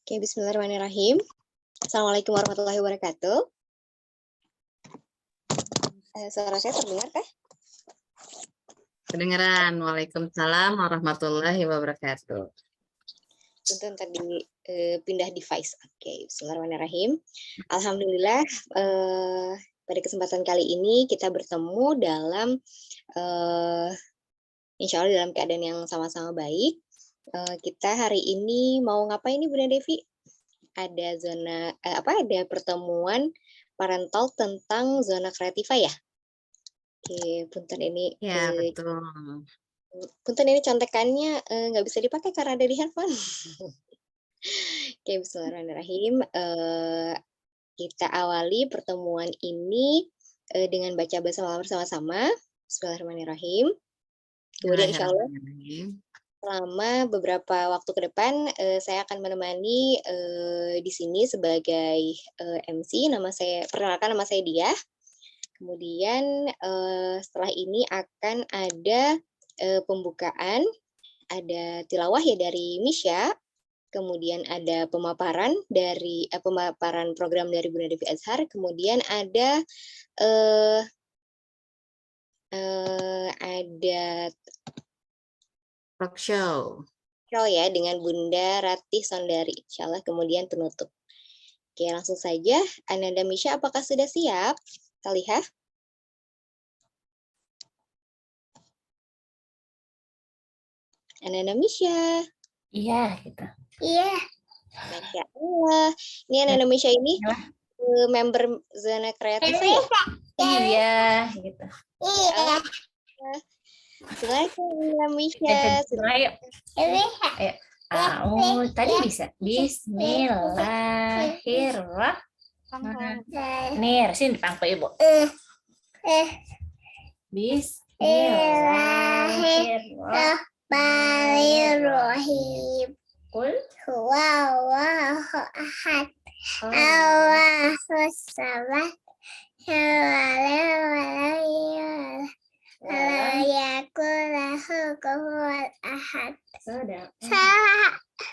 Oke, bismillahirrahmanirrahim. Assalamualaikum warahmatullahi wabarakatuh. Suara saya terdengar, Teh? Kedengeran. Waalaikumsalam warahmatullahi wabarakatuh. Punten tadi pindah device. Oke, bismillahirrahmanirrahim. Alhamdulillah, pada kesempatan kali ini kita bertemu dalam insya Allah dalam keadaan yang sama-sama baik. Kita hari ini mau ngapain nih Bunda Devi? Ada ada pertemuan parental tentang zona kreativa ya? Oke, punten ini Ya, betul. punten ini contekannya nggak bisa dipakai karena ada di handphone. Oke, bismillahirrahmanirrahim. Kita awali pertemuan ini dengan baca bersama-sama. Bismillahirrahmanirrahim. Kemudian insya Allah selama beberapa waktu ke depan saya akan menemani di sini sebagai MC. Perkenalkan nama saya Diah. Kemudian setelah ini akan ada pembukaan, ada tilawah ya dari Misha, kemudian ada pemaparan program dari Bunda Devi Azhar, kemudian ada talk show ya dengan Bunda Ratih Sondari, insya Allah kemudian penutup. Oke, langsung saja. Ananda Misha, apakah sudah siap? Kita lihat. Ananda Misha. Iya, gitu. Iya. Masya Allah. Ini Ananda Misha ini member zona kreatif ya? Iya, gitu. Iya. Silakan Ananda Misha. Ayo. Tadi bisa. Bismillahirrahmanirrahim. Sini dipangku Ibu. Bismillahirrahmanirrahim. Qul huwallahu ahad. Allahus samad.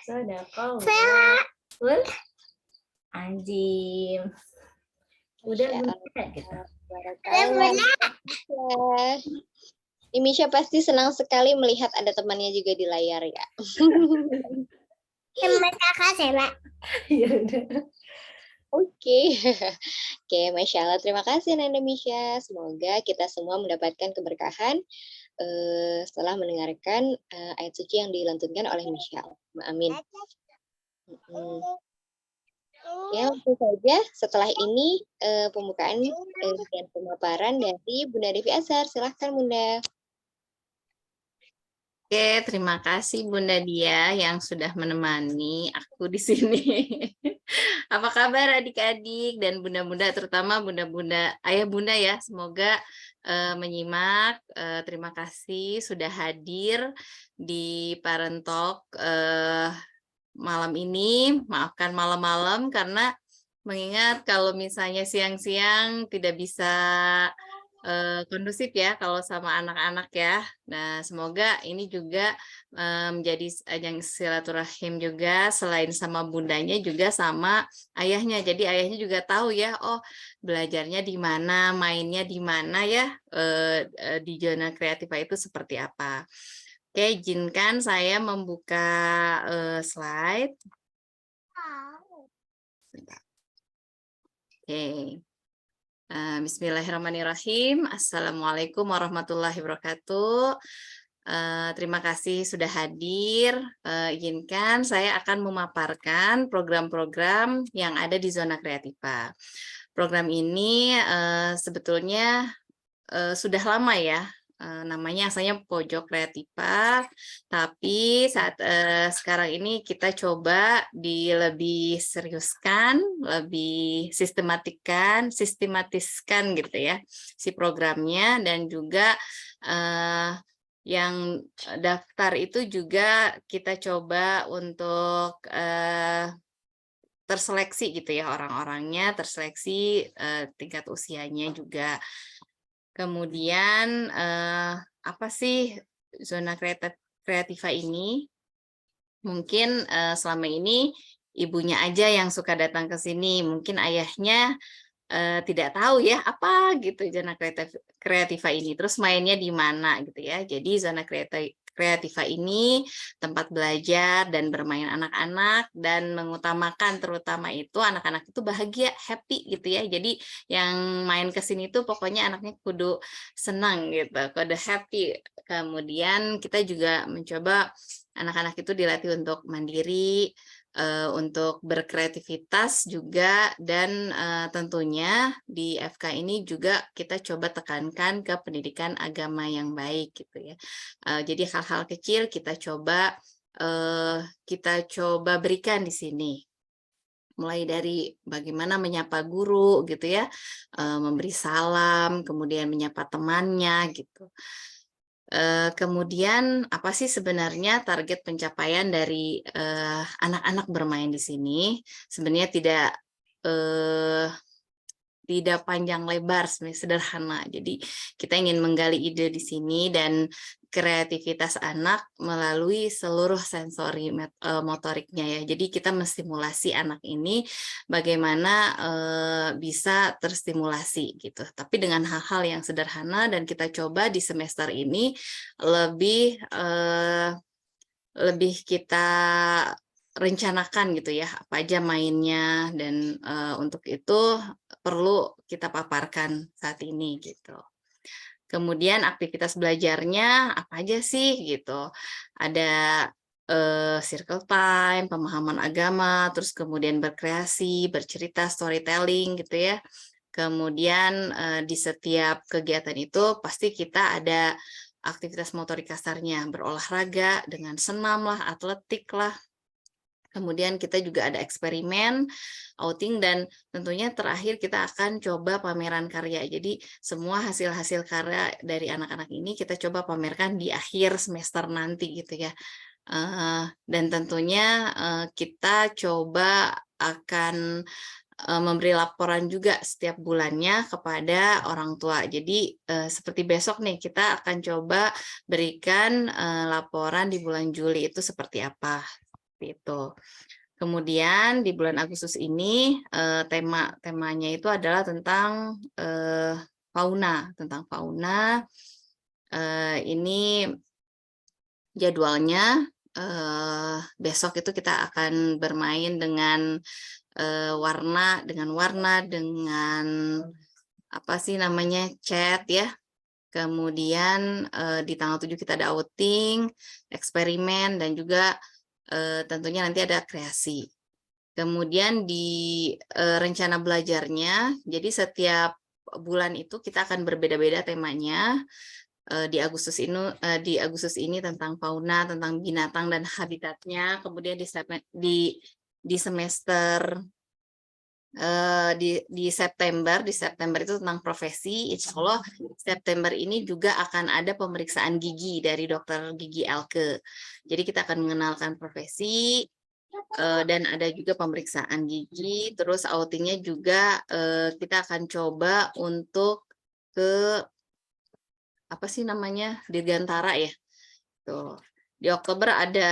Sadaqallahul azim. Udah gitu. Ini Misha pasti senang sekali melihat ada temannya juga di layar ya. Terima kasih, Mbak. Oke, Masya Allah. Terima kasih Nanda Misha. Semoga kita semua mendapatkan keberkahan setelah mendengarkan ayat suci yang dilantunkan oleh Misha. Amin. Ya, langsung saja setelah ini pembukaan dan pemaparan dari Bunda Devi Azhar. Silahkan Bunda. Oke, terima kasih Bunda Dia yang sudah menemani aku di sini. Apa kabar adik-adik dan bunda-bunda, terutama bunda-bunda, ayah bunda ya, semoga menyimak. Terima kasih sudah hadir di Parent Talk malam ini. Maafkan malam-malam karena mengingat kalau misalnya siang-siang tidak bisa kondusif ya kalau sama anak-anak ya. Nah, semoga ini juga menjadi ajang silaturahim juga, selain sama bundanya juga sama ayahnya. Jadi ayahnya juga tahu ya, oh belajarnya di mana, mainnya di mana ya, di zona kreatif itu seperti apa. Oke, izinkan saya membuka slide. Oke. Bismillahirrahmanirrahim. Assalamualaikum warahmatullahi wabarakatuh. Terima kasih sudah hadir. Izinkan saya akan memaparkan program-program yang ada di zona kreativa. Program ini sebetulnya sudah lama ya. Namanya asalnya Pojok Kreativa, tapi saat sekarang ini kita coba lebih seriuskan, lebih sistematiskan gitu ya si programnya, dan juga yang daftar itu juga kita coba untuk terseleksi gitu ya, orang-orangnya terseleksi, tingkat usianya juga. Kemudian apa sih zona kreativa ini? Mungkin selama ini ibunya aja yang suka datang ke sini. Mungkin ayahnya tidak tahu ya apa gitu zona kreativa ini. Terus mainnya di mana gitu ya. Jadi zona kreativa ini tempat belajar dan bermain anak-anak dan mengutamakan terutama itu anak-anak itu bahagia, happy gitu ya. Jadi yang main ke sini tuh pokoknya anaknya kudu senang gitu, kudu happy. Kemudian kita juga mencoba anak-anak itu dilatih untuk mandiri, untuk berkreativitas juga, dan tentunya di FK ini juga kita coba tekankan ke pendidikan agama yang baik gitu ya. Jadi hal-hal kecil kita coba berikan di sini. Mulai dari bagaimana menyapa guru gitu ya, memberi salam, kemudian menyapa temannya gitu. Kemudian apa sih sebenarnya target pencapaian dari anak-anak bermain di sini? Sebenarnya tidak panjang lebar, sebenarnya sederhana. Jadi kita ingin menggali ide di sini dan kreativitas anak melalui seluruh sensori motoriknya ya. Jadi kita menstimulasi anak ini bagaimana bisa terstimulasi gitu. Tapi dengan hal-hal yang sederhana, dan kita coba di semester ini lebih kita rencanakan gitu ya, apa aja mainnya, dan untuk itu perlu kita paparkan saat ini gitu. Kemudian aktivitas belajarnya apa aja sih gitu. Ada circle time, pemahaman agama, terus kemudian berkreasi, bercerita, storytelling gitu ya. Kemudian di setiap kegiatan itu pasti kita ada aktivitas motorik kasarnya, berolahraga dengan senam lah, atletik lah. Kemudian kita juga ada eksperimen, outing, dan tentunya terakhir kita akan coba pameran karya. Jadi semua hasil-hasil karya dari anak-anak ini kita coba pamerkan di akhir semester nanti gitu ya. Dan tentunya kita coba akan memberi laporan juga setiap bulannya kepada orang tua. Jadi seperti besok nih kita akan coba berikan laporan di bulan Juli itu seperti apa. Itu. Kemudian di bulan Agustus ini temanya itu adalah tentang fauna. Ini jadwalnya besok itu kita akan bermain dengan warna, dengan apa sih namanya, cat ya. Kemudian di tanggal 7 kita ada outing, eksperimen, dan juga tentunya nanti ada kreasi. Kemudian di rencana belajarnya, jadi setiap bulan itu kita akan berbeda-beda temanya. Di Agustus ini tentang fauna, tentang binatang dan habitatnya. Kemudian di semester di September itu tentang profesi. Insya Allah September ini juga akan ada pemeriksaan gigi dari dokter gigi Elke. Jadi kita akan mengenalkan profesi dan ada juga pemeriksaan gigi. Terus outingnya juga kita akan coba untuk ke apa sih namanya, Dirgantara ya. Tuh. Di Oktober ada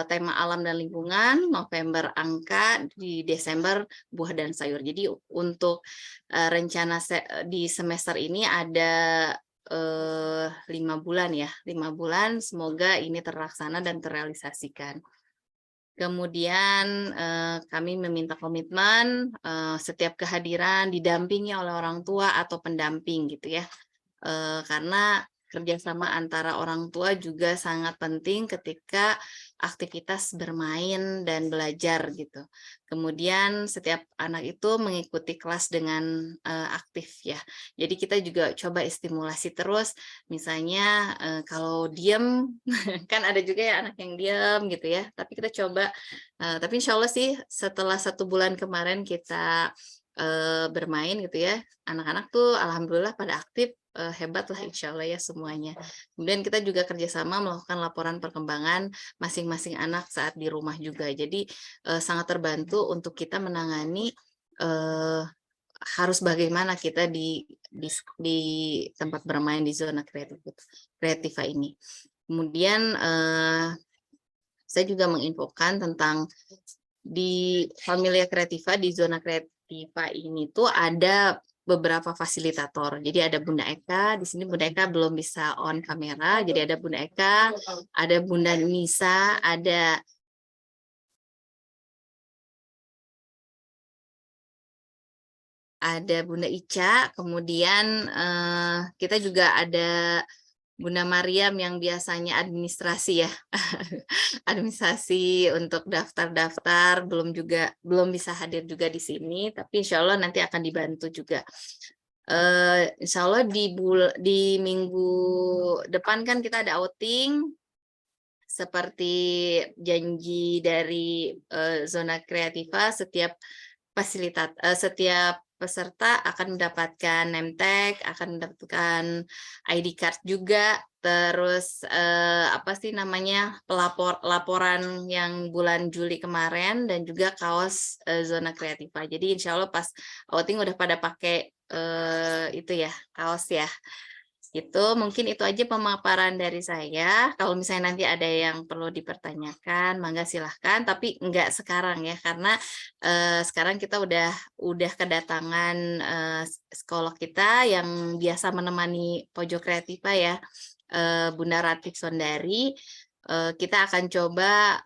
tema alam dan lingkungan, November angka, di Desember buah dan sayur. Jadi untuk rencana di semester ini ada 5 bulan ya, 5 bulan. Semoga ini terlaksana dan terrealisasikan. Kemudian kami meminta komitmen setiap kehadiran didampingi oleh orang tua atau pendamping gitu ya. Karena kerjasama antara orang tua juga sangat penting ketika aktivitas bermain dan belajar gitu. Kemudian setiap anak itu mengikuti kelas dengan aktif ya. Jadi kita juga coba stimulasi terus. Misalnya kalau diem, kan ada juga ya anak yang diem gitu ya. Tapi kita coba, tapi insya Allah sih setelah 1 bulan kemarin kita bermain gitu ya, anak-anak tuh alhamdulillah pada aktif, hebat lah insya Allah ya semuanya. Kemudian kita juga kerjasama melakukan laporan perkembangan masing-masing anak saat di rumah juga. Jadi sangat terbantu untuk kita menangani harus bagaimana kita di tempat bermain di zona kreativa ini. Kemudian saya juga menginfokan tentang di Familia Creativa, di zona kreativa ini tuh ada beberapa fasilitator. Jadi ada Bunda Eka, di sini Bunda Eka belum bisa on kamera, jadi ada Bunda Eka, ada Bunda Nisa, ada Bunda Ica, kemudian kita juga ada Bunda Mariam yang biasanya administrasi ya, administrasi untuk daftar-daftar, belum bisa hadir juga di sini, tapi insya Allah nanti akan dibantu juga. Insya Allah di minggu depan kan kita ada outing, seperti janji dari zona kreativa, setiap peserta akan mendapatkan name tag, akan mendapatkan ID card juga, terus apa sih namanya, laporan yang bulan Juli kemarin, dan juga kaos zona kreativa. Jadi insya Allah pas outing udah pada pakai itu ya, kaos ya. Gitu, mungkin itu aja pemaparan dari saya. Kalau misalnya nanti ada yang perlu dipertanyakan, mangga silahkan, tapi enggak sekarang ya, karena sekarang kita udah kedatangan psikolog kita yang biasa menemani Pojok Kreativa ya, Bunda Ratih Sondari. Kita akan coba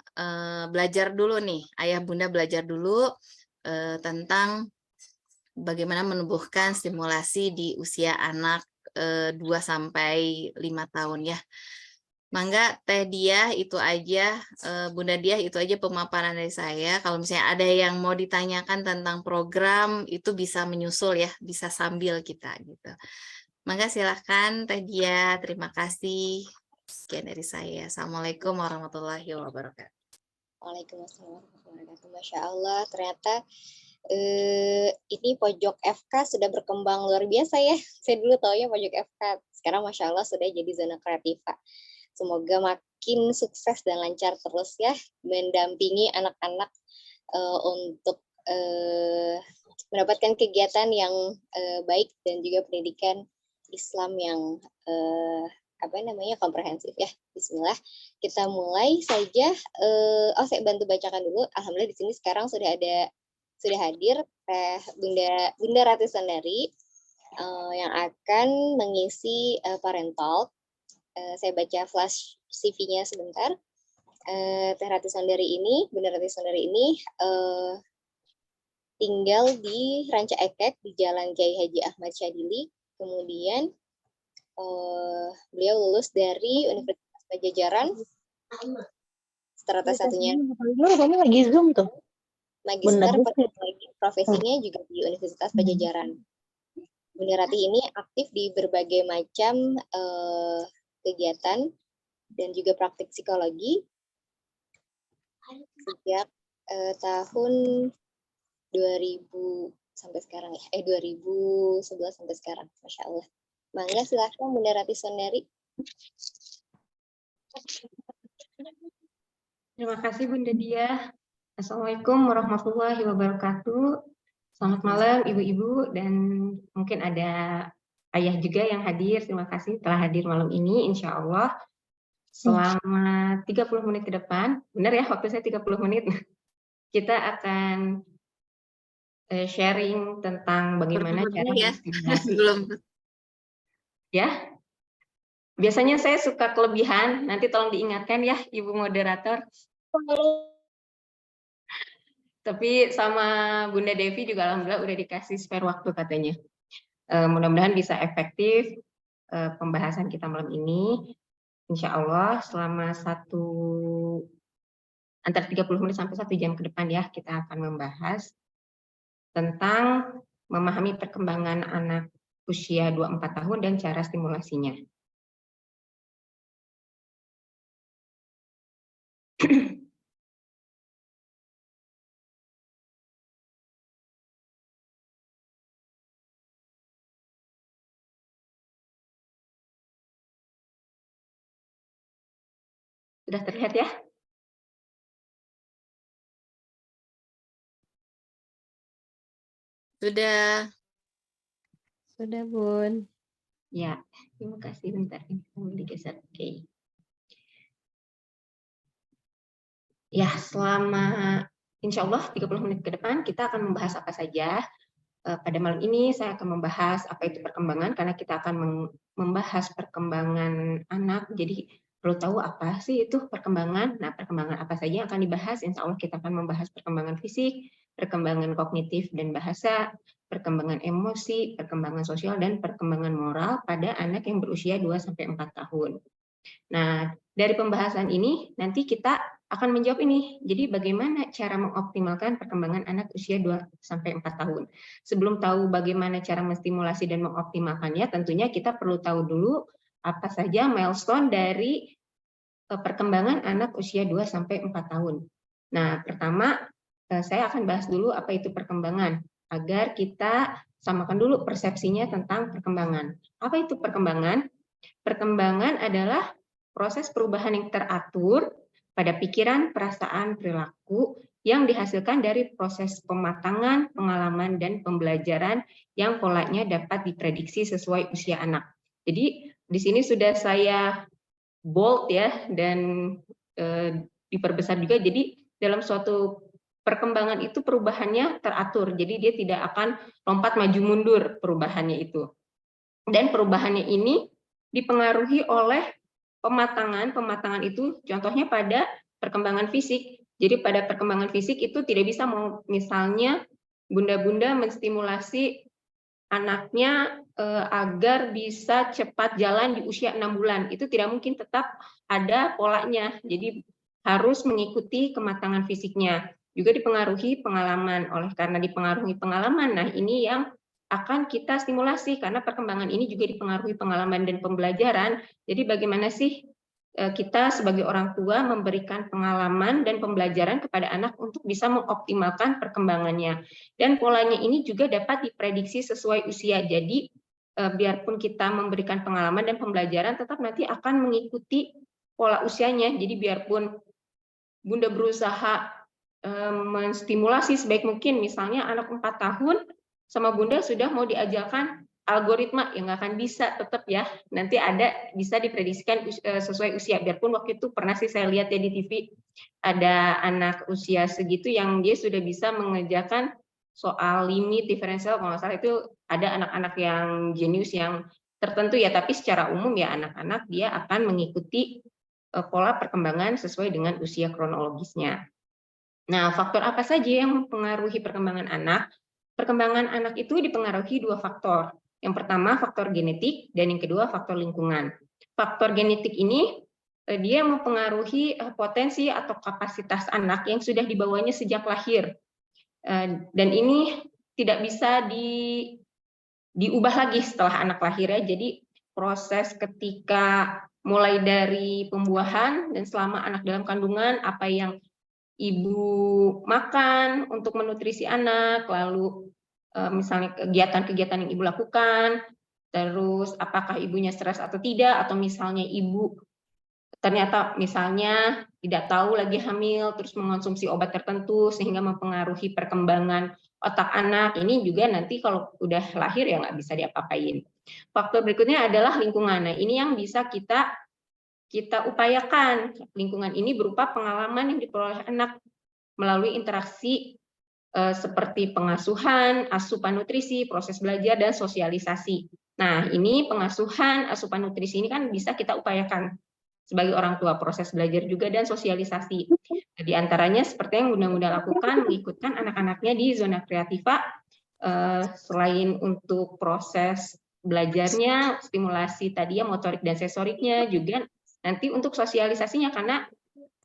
belajar dulu nih, Ayah Bunda belajar dulu tentang bagaimana menumbuhkan stimulasi di usia anak 2 sampai 5 tahun ya. Mangga Teh Diah itu aja, Bunda Diah itu aja pemaparan dari saya. Kalau misalnya ada yang mau ditanyakan tentang program itu bisa menyusul ya, bisa sambil kita gitu. Mangga silahkan Teh Diah, terima kasih. Sekian dari saya. Assalamualaikum warahmatullahi wabarakatuh. Waalaikumsalam warahmatullahi wabarakatuh. Masya Allah, ternyata ini Pojok FK sudah berkembang luar biasa ya. Saya dulu taunya Pojok FK, sekarang Masya Allah sudah jadi zona kreativa. Semoga makin sukses dan lancar terus ya, mendampingi anak-anak untuk mendapatkan kegiatan yang baik dan juga pendidikan Islam yang komprehensif ya. Bismillah, kita mulai saja. Saya bantu bacakan dulu. Alhamdulillah di sini sekarang sudah hadir Bunda Ratih Sondari yang akan mengisi parental. Saya baca flash CV-nya sebentar. Bunda Ratih Sondari ini tinggal di Ranca Ekek di Jalan Kiai Haji Ahmad Syadili. Kemudian beliau lulus dari Universitas Pajajaran. Strata satunya. Kamu lagi Zoom tuh. Magister profesinya juga di Universitas Pajajaran. Bunda Ratih ini aktif di berbagai macam kegiatan dan juga praktik psikologi sejak tahun 2000 sampai sekarang ya, 2011 sampai sekarang, Masya Allah. Mangga silahkan Bunda Ratih Sondari. Terima kasih Bunda Diah. Assalamualaikum warahmatullahi wabarakatuh. Selamat malam Ibu-Ibu dan mungkin ada Ayah juga yang hadir. Terima kasih telah hadir malam ini. Insya Allah selama 30 menit ke depan, benar ya waktu saya 30 menit, kita akan sharing tentang bagaimana cara menstimulasi. Ya, biasanya saya suka kelebihan, nanti tolong diingatkan ya Ibu Moderator. Tapi sama Bunda Devi juga alhamdulillah udah dikasih spare waktu katanya. Mudah-mudahan bisa efektif pembahasan kita malam ini. Insya Allah selama antara 30 menit sampai 1 jam ke depan ya, kita akan membahas tentang memahami perkembangan anak usia 2-4 tahun dan cara stimulasinya. Sudah terlihat ya? Sudah. Sudah, Bun. Ya, terima kasih. Bentar, ini mau digeser. Oke. Ya, selama insya Allah 30 menit ke depan kita akan membahas apa saja. Pada malam ini saya akan membahas apa itu perkembangan, karena kita akan membahas perkembangan anak, jadi perlu tahu apa sih itu perkembangan. Nah, perkembangan apa saja yang akan dibahas? Insya Allah kita akan membahas perkembangan fisik, perkembangan kognitif dan bahasa, perkembangan emosi, perkembangan sosial, dan perkembangan moral pada anak yang berusia 2-4 tahun. Nah, dari pembahasan ini nanti kita akan menjawab ini. Jadi bagaimana cara mengoptimalkan perkembangan anak usia 2-4 tahun. Sebelum tahu bagaimana cara menstimulasi dan mengoptimalkannya, tentunya kita perlu tahu dulu apa saja milestone dari perkembangan anak usia 2-4 tahun. Nah, pertama saya akan bahas dulu apa itu perkembangan, agar kita samakan dulu persepsinya tentang perkembangan. Apa itu perkembangan? Perkembangan adalah proses perubahan yang teratur pada pikiran, perasaan, perilaku yang dihasilkan dari proses pematangan, pengalaman, dan pembelajaran yang polanya dapat diprediksi sesuai usia anak. Jadi di sini sudah saya bold ya, dan diperbesar juga. Jadi dalam suatu perkembangan itu perubahannya teratur. Jadi dia tidak akan lompat maju mundur perubahannya itu. Dan perubahannya ini dipengaruhi oleh pematangan itu contohnya pada perkembangan fisik. Jadi pada perkembangan fisik itu tidak bisa misalnya bunda-bunda menstimulasi anaknya agar bisa cepat jalan di usia 6 bulan. Itu tidak mungkin, tetap ada polanya. Jadi harus mengikuti kematangan fisiknya. Juga dipengaruhi pengalaman. Oleh karena dipengaruhi pengalaman, nah ini yang akan kita stimulasi, karena perkembangan ini juga dipengaruhi pengalaman dan pembelajaran. Jadi bagaimana sih kita sebagai orang tua memberikan pengalaman dan pembelajaran kepada anak untuk bisa mengoptimalkan perkembangannya. Dan polanya ini juga dapat diprediksi sesuai usia. Jadi biarpun kita memberikan pengalaman dan pembelajaran, tetap nanti akan mengikuti pola usianya. Jadi biarpun bunda berusaha menstimulasi sebaik mungkin, misalnya anak 4 tahun, sama bunda sudah mau diajarkan algoritma, yang nggak akan bisa, tetap ya nanti ada bisa diprediksikan sesuai usia. Biarpun waktu itu pernah sih saya lihat ya di TV, ada anak usia segitu yang dia sudah bisa mengerjakan soal limit diferensial, kalau nggak salah itu ada anak-anak yang jenius yang tertentu ya, tapi secara umum ya anak-anak dia akan mengikuti pola perkembangan sesuai dengan usia kronologisnya. Nah, faktor apa saja yang mempengaruhi perkembangan anak? Perkembangan anak itu dipengaruhi 2 faktor. Yang pertama faktor genetik, dan yang kedua faktor lingkungan. Faktor genetik ini dia mempengaruhi potensi atau kapasitas anak yang sudah dibawanya sejak lahir. Dan ini tidak bisa diubah lagi setelah anak lahir ya. Jadi proses ketika mulai dari pembuahan dan selama anak dalam kandungan, apa yang ibu makan untuk menutrisi anak, lalu misalnya kegiatan-kegiatan yang ibu lakukan, terus apakah ibunya stres atau tidak, atau misalnya ibu ternyata misalnya tidak tahu lagi hamil, terus mengonsumsi obat tertentu sehingga mempengaruhi perkembangan otak anak, ini juga nanti kalau udah lahir ya nggak bisa diapa-apain. Faktor berikutnya adalah lingkungan. Nah, ini yang bisa kita upayakan. Lingkungan ini berupa pengalaman yang diperoleh anak melalui interaksi seperti pengasuhan, asupan nutrisi, proses belajar, dan sosialisasi. Nah, ini pengasuhan, asupan nutrisi ini kan bisa kita upayakan sebagai orang tua, proses belajar juga, dan sosialisasi. Di antaranya seperti yang bunda-bunda lakukan, mengikutkan anak-anaknya di zona kreativa, selain untuk proses belajarnya, stimulasi tadi ya motorik dan sensoriknya, juga nanti untuk sosialisasinya, karena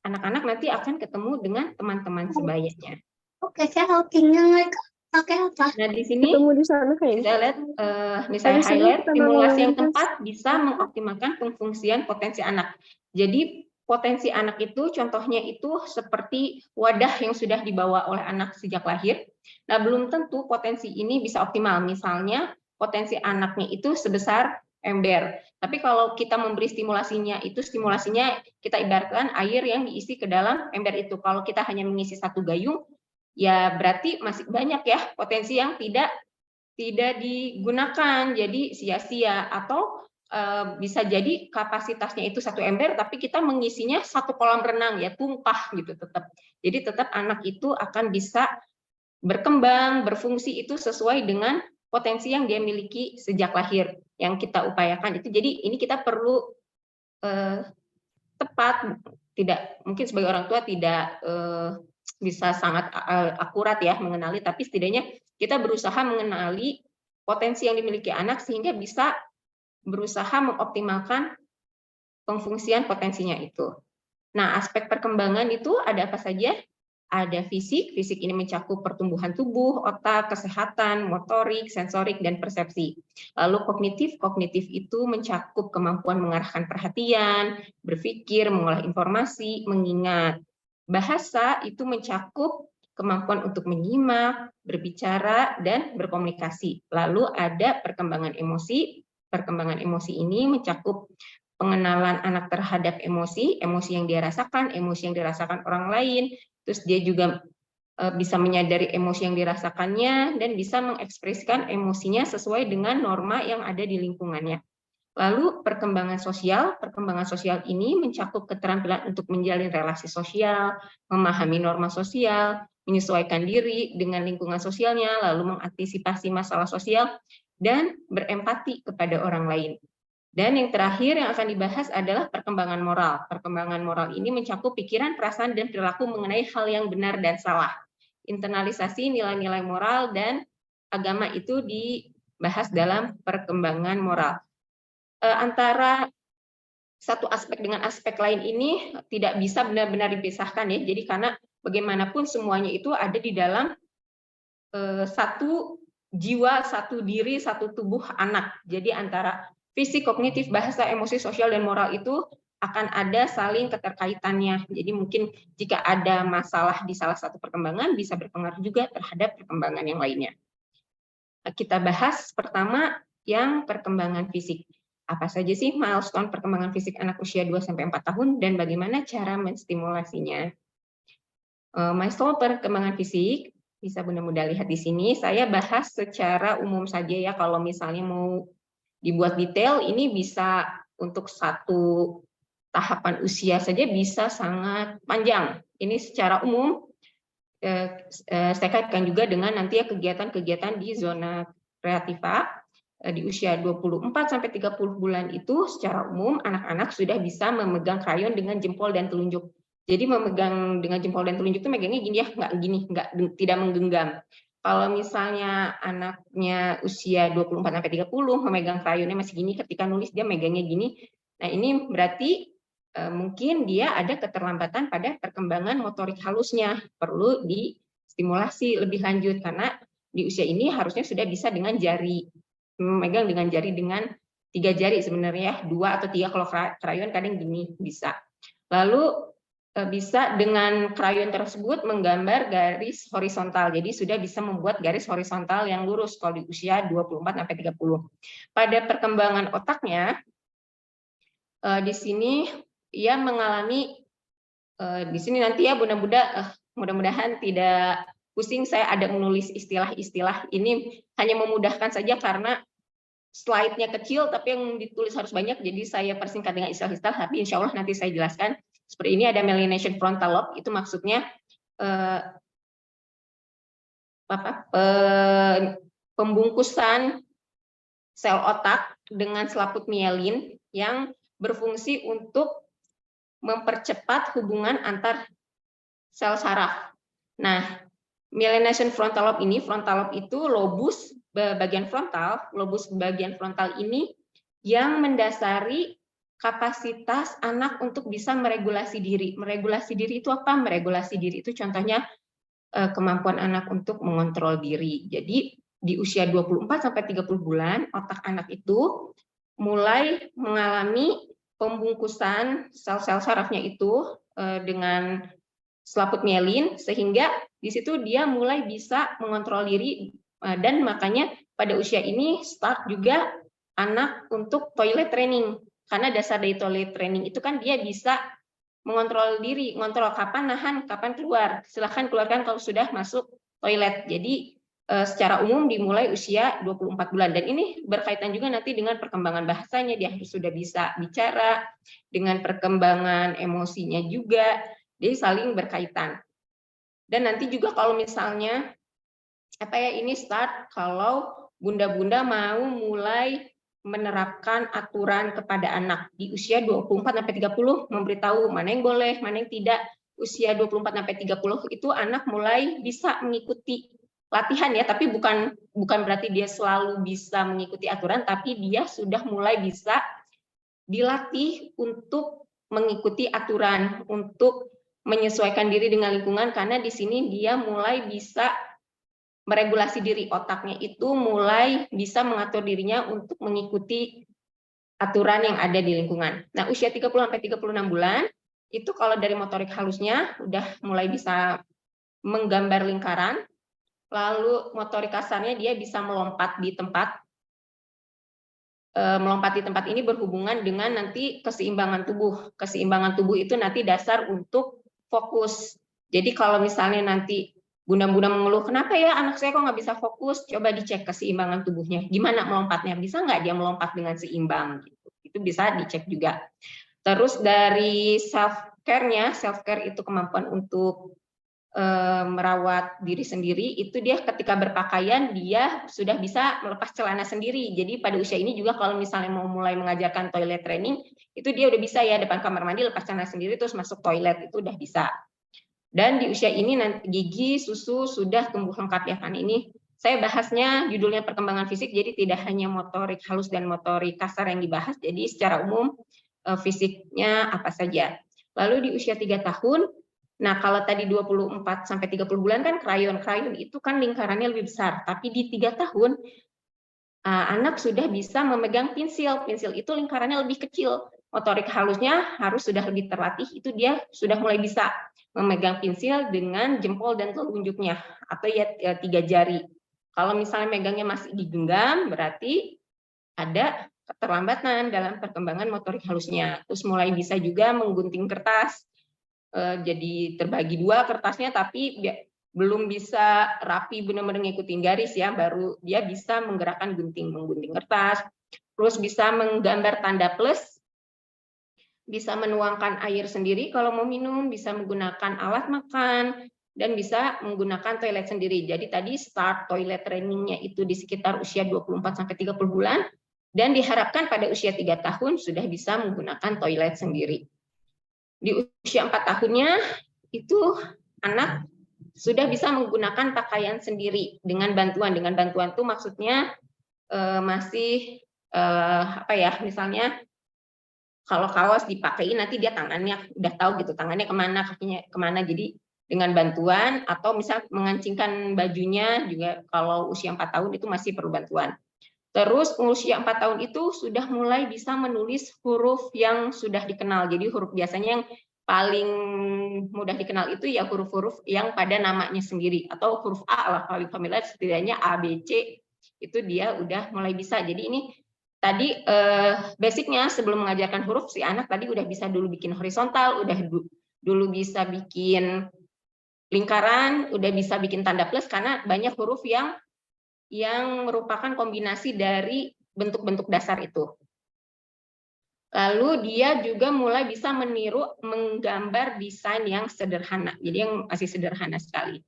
anak-anak nanti akan ketemu dengan teman-teman sebayanya. Oke, kayak tinggal pakai apa? Nah, di sini Ketemu di sana kayaknya. kita lihat misalnya highlight stimulasi yang tepat bisa mengoptimalkan pengfungsian potensi anak. Jadi potensi anak itu contohnya itu seperti wadah yang sudah dibawa oleh anak sejak lahir. Nah, belum tentu potensi ini bisa optimal. Misalnya potensi anaknya itu sebesar ember. Tapi kalau kita memberi stimulasinya kita ibaratkan air yang diisi ke dalam ember itu. Kalau kita hanya mengisi 1 gayung, ya berarti masih banyak ya potensi yang tidak digunakan, jadi sia-sia. Atau bisa jadi kapasitasnya itu 1 ember, tapi kita mengisinya 1 kolam renang ya, tumpah gitu tetap. Jadi tetap anak itu akan bisa berkembang, berfungsi itu sesuai dengan potensi yang dia miliki sejak lahir yang kita upayakan itu. Jadi ini kita perlu tepat, tidak mungkin sebagai orang tua tidak bisa sangat akurat ya mengenali, tapi setidaknya kita berusaha mengenali potensi yang dimiliki anak sehingga bisa berusaha mengoptimalkan pengfungsian potensinya itu. Nah, aspek perkembangan itu ada apa saja? Ada fisik ini mencakup pertumbuhan tubuh, otak, kesehatan, motorik, sensorik, dan persepsi. Lalu kognitif itu mencakup kemampuan mengarahkan perhatian, berpikir, mengolah informasi, mengingat. Bahasa itu mencakup kemampuan untuk menyimak, berbicara, dan berkomunikasi. Lalu ada perkembangan emosi. Perkembangan emosi ini mencakup pengenalan anak terhadap emosi yang dia rasakan, emosi yang dirasakan orang lain, terus dia juga bisa menyadari emosi yang dirasakannya dan bisa mengekspresikan emosinya sesuai dengan norma yang ada di lingkungannya. Lalu perkembangan sosial ini mencakup keterampilan untuk menjalin relasi sosial, memahami norma sosial, menyesuaikan diri dengan lingkungan sosialnya, lalu mengantisipasi masalah sosial, dan berempati kepada orang lain. Dan yang terakhir yang akan dibahas adalah perkembangan moral. Perkembangan moral ini mencakup pikiran, perasaan, dan perilaku mengenai hal yang benar dan salah. Internalisasi nilai-nilai moral dan agama itu dibahas dalam perkembangan moral. Antara satu aspek dengan aspek lain ini tidak bisa benar-benar dipisahkan ya. Jadi karena bagaimanapun semuanya itu ada di dalam satu jiwa, satu diri, satu tubuh anak. Jadi antara fisik, kognitif, bahasa, emosi, sosial, dan moral itu akan ada saling keterkaitannya. Jadi mungkin jika ada masalah di salah satu perkembangan bisa berpengaruh juga terhadap perkembangan yang lainnya. Kita bahas pertama yang perkembangan fisik. Apa saja sih milestone perkembangan fisik anak usia 2-4 tahun dan bagaimana cara menstimulasinya? Milestone perkembangan fisik bisa Bunda lihat di sini. Saya bahas secara umum saja ya. Kalau misalnya mau dibuat detail, ini bisa untuk satu tahapan usia saja bisa sangat panjang. Ini secara umum saya kaitkan juga dengan nanti ya kegiatan-kegiatan di zona kreativa di usia 24-30 bulan itu secara umum anak-anak sudah bisa memegang krayon dengan jempol dan telunjuk. Jadi memegang dengan jempol dan telunjuk itu megangnya gini ya, tidak menggenggam. Kalau misalnya anaknya usia 24-30 memegang krayonnya masih gini, ketika nulis dia megangnya gini. Nah, ini berarti mungkin dia ada keterlambatan pada perkembangan motorik halusnya, perlu distimulasi lebih lanjut karena di usia ini harusnya sudah bisa dengan jari, memegang dengan jari dengan 3 jari sebenarnya, 2 atau 3 kalau krayon kadang gini bisa. Lalu bisa dengan krayon tersebut menggambar garis horizontal. Jadi sudah bisa membuat garis horizontal yang lurus kalau di usia 24-30. Pada perkembangan otaknya, di sini ia mengalami, di sini nanti ya mudah-mudahan tidak pusing saya ada menulis istilah-istilah ini hanya memudahkan saja karena slide-nya kecil tapi yang ditulis harus banyak, jadi saya persingkat dengan istilah-istilah, tapi insya Allah nanti saya jelaskan. Seperti ini ada myelination frontal lobe, itu maksudnya pembungkusan sel otak dengan selaput mielin yang berfungsi untuk mempercepat hubungan antar sel saraf. Nah, myelination frontal lobe ini, frontal lobe itu lobus bagian frontal ini yang mendasari kapasitas anak untuk bisa meregulasi diri. Meregulasi diri itu apa? Meregulasi diri itu contohnya kemampuan anak untuk mengontrol diri. Jadi di usia 24-30 bulan, otak anak itu mulai mengalami pembungkusan sel-sel sarafnya itu dengan selaput mielin, sehingga di situ dia mulai bisa mengontrol diri, dan makanya pada usia ini start juga anak untuk toilet training. Karena dasar dari toilet training itu kan dia bisa mengontrol diri, ngontrol kapan nahan, kapan keluar. Silahkan keluarkan kalau sudah masuk toilet. Jadi secara umum dimulai usia 24 bulan. Dan ini berkaitan juga nanti dengan perkembangan bahasanya, dia harus sudah bisa bicara, dengan perkembangan emosinya juga, jadi saling berkaitan. Dan nanti juga kalau misalnya ini start kalau bunda-bunda mau mulai menerapkan aturan kepada anak di usia 24-30, memberitahu mana yang boleh, mana yang tidak. Usia 24-30 itu anak mulai bisa mengikuti latihan ya, tapi bukan berarti dia selalu bisa mengikuti aturan, tapi dia sudah mulai bisa dilatih untuk mengikuti aturan, untuk menyesuaikan diri dengan lingkungan, karena di sini dia mulai bisa meregulasi diri, otaknya itu mulai bisa mengatur dirinya untuk mengikuti aturan yang ada di lingkungan. Nah, usia 30-36 bulan, itu kalau dari motorik halusnya udah mulai bisa menggambar lingkaran, lalu motorik kasarnya dia bisa melompat di tempat. Melompat di tempat ini berhubungan dengan nanti keseimbangan tubuh. Keseimbangan tubuh itu nanti dasar untuk fokus. Jadi kalau misalnya nanti bunda-bunda mengeluh, kenapa ya anak saya kok nggak bisa fokus? Coba dicek keseimbangan tubuhnya. Gimana melompatnya? Bisa nggak dia melompat dengan seimbang? Gitu. Itu bisa dicek juga. Terus dari self-care-nya, self-care itu kemampuan untuk merawat diri sendiri, itu dia ketika berpakaian dia sudah bisa melepas celana sendiri. Jadi pada usia ini juga kalau misalnya mau mulai mengajarkan toilet training, itu dia udah bisa ya depan kamar mandi lepas celana sendiri terus masuk toilet, itu udah bisa. Dan di usia ini nanti gigi, susu sudah tumbuh lengkap ya kan. Ini saya bahasnya judulnya perkembangan fisik, jadi tidak hanya motorik halus dan motorik kasar yang dibahas, jadi secara umum fisiknya apa saja. Lalu di usia 3 tahun, nah kalau tadi 24-30 bulan kan krayon itu kan lingkarannya lebih besar, tapi di 3 tahun anak sudah bisa memegang pensil itu lingkarannya lebih kecil. Motorik halusnya harus sudah lebih terlatih, itu dia sudah mulai bisa memegang pensil dengan jempol dan telunjuknya, atau ya 3 jari. Kalau misalnya megangnya masih digenggam, berarti ada keterlambatan dalam perkembangan motorik halusnya. Terus mulai bisa juga menggunting kertas, jadi terbagi 2 kertasnya, tapi belum bisa rapi benar-benar ngikutin garis ya, baru dia bisa menggerakkan menggunting kertas, terus bisa menggambar tanda plus, bisa menuangkan air sendiri kalau mau minum, bisa menggunakan alat makan, dan bisa menggunakan toilet sendiri. Jadi tadi start toilet trainingnya itu di sekitar usia 24-30 bulan, dan diharapkan pada usia 3 tahun sudah bisa menggunakan toilet sendiri. Di usia 4 tahunnya itu anak sudah bisa menggunakan pakaian sendiri dengan bantuan. Dengan bantuan itu maksudnya masih misalnya kalau kaos dipakai nanti dia tangannya udah tahu gitu, tangannya kemana, kakinya kemana. Jadi dengan bantuan, atau misal mengancingkan bajunya juga kalau usia 4 tahun itu masih perlu bantuan. Terus usia 4 tahun itu sudah mulai bisa menulis huruf yang sudah dikenal. Jadi huruf biasanya yang paling mudah dikenal itu ya huruf-huruf yang pada namanya sendiri, atau huruf A lah paling familiar, setidaknya A, B, C itu dia udah mulai bisa. Jadi ini tadi basicnya sebelum mengajarkan huruf, si anak tadi udah bisa dulu bikin horizontal, udah dulu bisa bikin lingkaran, udah bisa bikin tanda plus, karena banyak huruf yang merupakan kombinasi dari bentuk-bentuk dasar itu. Lalu dia juga mulai bisa meniru, menggambar desain yang sederhana, jadi yang masih sederhana sekali.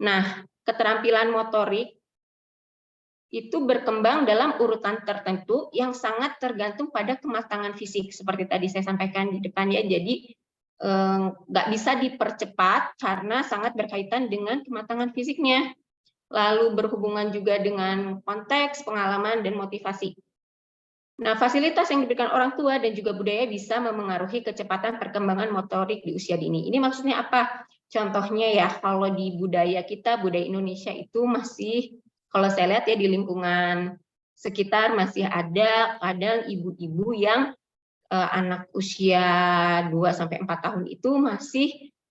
Nah, keterampilan motorik itu berkembang dalam urutan tertentu yang sangat tergantung pada kematangan fisik, seperti tadi saya sampaikan di depan ya. Jadi nggak bisa dipercepat karena sangat berkaitan dengan kematangan fisiknya. Lalu berhubungan juga dengan konteks, pengalaman, dan motivasi. Nah, fasilitas yang diberikan orang tua dan juga budaya bisa memengaruhi kecepatan perkembangan motorik di usia dini. Ini maksudnya apa? Contohnya ya, kalau di budaya kita, budaya Indonesia itu masih, kalau saya lihat ya di lingkungan sekitar masih ada kadang ibu-ibu yang anak usia 2-4 tahun itu masih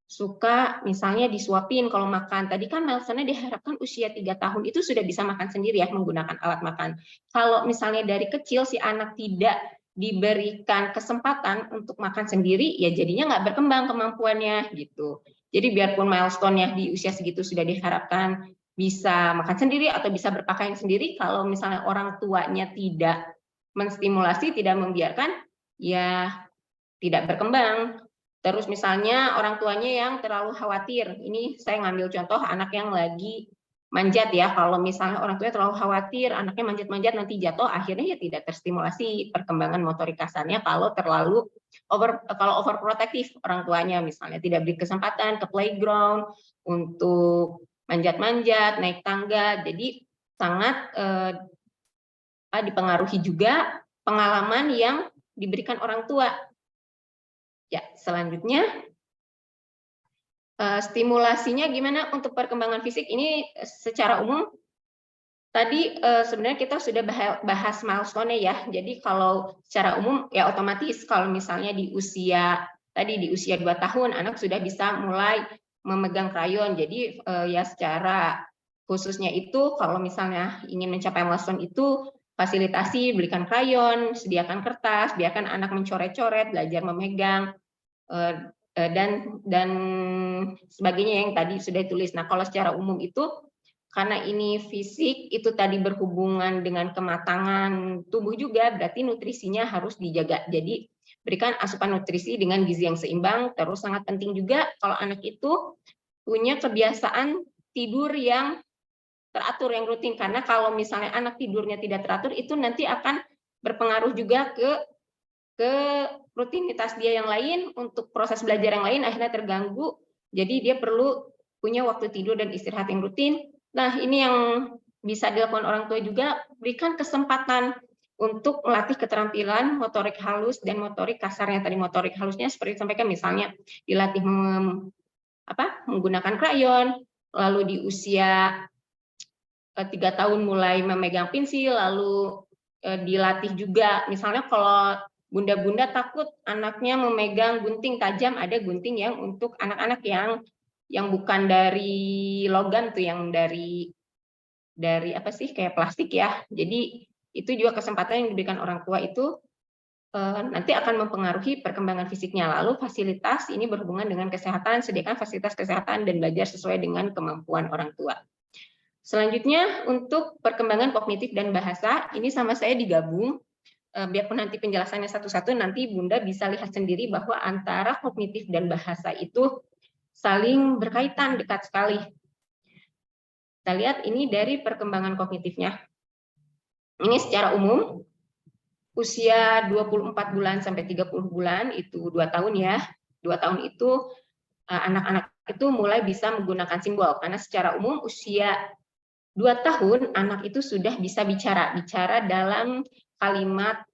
suka misalnya disuapin kalau makan. Tadi kan misalnya diharapkan usia 3 tahun itu sudah bisa makan sendiri ya, menggunakan alat makan. Kalau misalnya dari kecil si anak tidak diberikan kesempatan untuk makan sendiri, ya jadinya nggak berkembang kemampuannya gitu. Jadi biarpun milestone-nya di usia segitu sudah diharapkan bisa makan sendiri atau bisa berpakaian sendiri. Kalau misalnya orang tuanya tidak menstimulasi, tidak membiarkan, ya tidak berkembang. Terus misalnya orang tuanya yang terlalu khawatir. Ini saya ngambil contoh anak yang lagi manjat ya. Kalau misalnya orang tuanya terlalu khawatir, anaknya manjat-manjat nanti jatuh, akhirnya ya tidak terstimulasi perkembangan motorik kasarnya kalau terlalu overprotektif orang tuanya, misalnya tidak beri kesempatan ke playground untuk manjat-manjat, naik tangga. Jadi sangat dipengaruhi juga pengalaman yang diberikan orang tua. Ya, selanjutnya stimulasinya gimana untuk perkembangan fisik ini secara umum. Tadi sebenarnya kita sudah bahas milestone ya. Jadi kalau secara umum ya otomatis kalau misalnya di usia 2 tahun anak sudah bisa mulai memegang krayon. Jadi ya secara khususnya itu kalau misalnya ingin mencapai milestone itu fasilitasi, belikan krayon, sediakan kertas, biarkan anak mencoret-coret, belajar memegang dan sebagainya yang tadi sudah ditulis. Nah, kalau secara umum itu karena ini fisik itu tadi berhubungan dengan kematangan tubuh juga, berarti nutrisinya harus dijaga. Jadi berikan asupan nutrisi dengan gizi yang seimbang. Terus sangat penting juga kalau anak itu punya kebiasaan tidur yang teratur, yang rutin. Karena kalau misalnya anak tidurnya tidak teratur, itu nanti akan berpengaruh juga ke rutinitas dia yang lain, untuk proses belajar yang lain akhirnya terganggu. Jadi dia perlu punya waktu tidur dan istirahat yang rutin. Nah, ini yang bisa dilakukan orang tua juga, berikan kesempatan untuk melatih keterampilan motorik halus dan motorik kasarnya. Tadi motorik halusnya seperti disampaikan, misalnya dilatih menggunakan krayon, lalu di usia 3 tahun mulai memegang pensil, lalu dilatih juga misalnya kalau bunda-bunda takut anaknya memegang gunting tajam, ada gunting yang untuk anak-anak yang bukan dari logam tuh, yang dari apa sih, kayak plastik ya. Jadi itu juga kesempatan yang diberikan orang tua itu nanti akan mempengaruhi perkembangan fisiknya. Lalu fasilitas ini berhubungan dengan kesehatan, sediakan fasilitas kesehatan dan belajar sesuai dengan kemampuan orang tua. Selanjutnya untuk perkembangan kognitif dan bahasa, ini sama saya digabung. Biarpun nanti penjelasannya satu-satu, nanti Bunda bisa lihat sendiri bahwa antara kognitif dan bahasa itu saling berkaitan, dekat sekali. Kita lihat ini dari perkembangan kognitifnya. Ini secara umum, usia 24 bulan sampai 30 bulan, itu 2 tahun ya. 2 tahun itu anak-anak itu mulai bisa menggunakan simbol, karena secara umum usia 2 tahun anak itu sudah bisa bicara dalam kalimat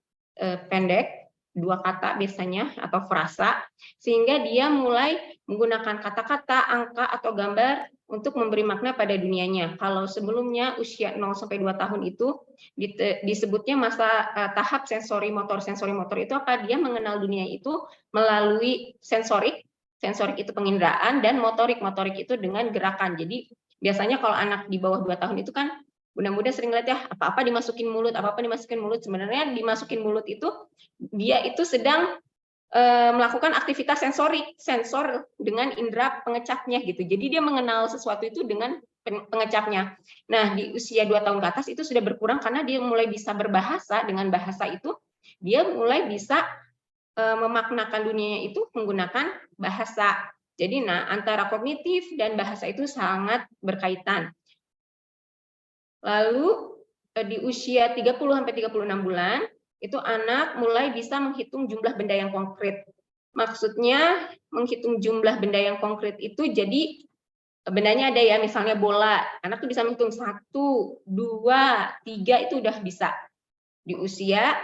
pendek, 2 kata biasanya atau frasa, sehingga dia mulai menggunakan kata-kata, angka atau gambar untuk memberi makna pada dunianya. Kalau sebelumnya usia 0 sampai 2 tahun itu disebutnya masa tahap sensori motor. Sensori motor itu apa? Dia mengenal dunia itu melalui sensorik itu penginderaan, dan motorik itu dengan gerakan. Jadi biasanya kalau anak di bawah 2 tahun itu kan mudah-mudah sering lihat ya, apa-apa dimasukin mulut. Sebenarnya dimasukin mulut itu dia itu sedang melakukan aktivitas sensor dengan indera pengecapnya gitu. Jadi dia mengenal sesuatu itu dengan pengecapnya. Nah, di usia 2 tahun ke atas itu sudah berkurang karena dia mulai bisa berbahasa. Dengan bahasa itu dia mulai bisa memaknakan dunianya itu menggunakan bahasa. Jadi antara kognitif dan bahasa itu sangat berkaitan. Lalu di usia 30 sampai 36 bulan itu anak mulai bisa menghitung jumlah benda yang konkret. Maksudnya menghitung jumlah benda yang konkret itu, jadi bendanya ada ya, misalnya bola. Anak tuh bisa menghitung 1, 2, 3 itu udah bisa di usia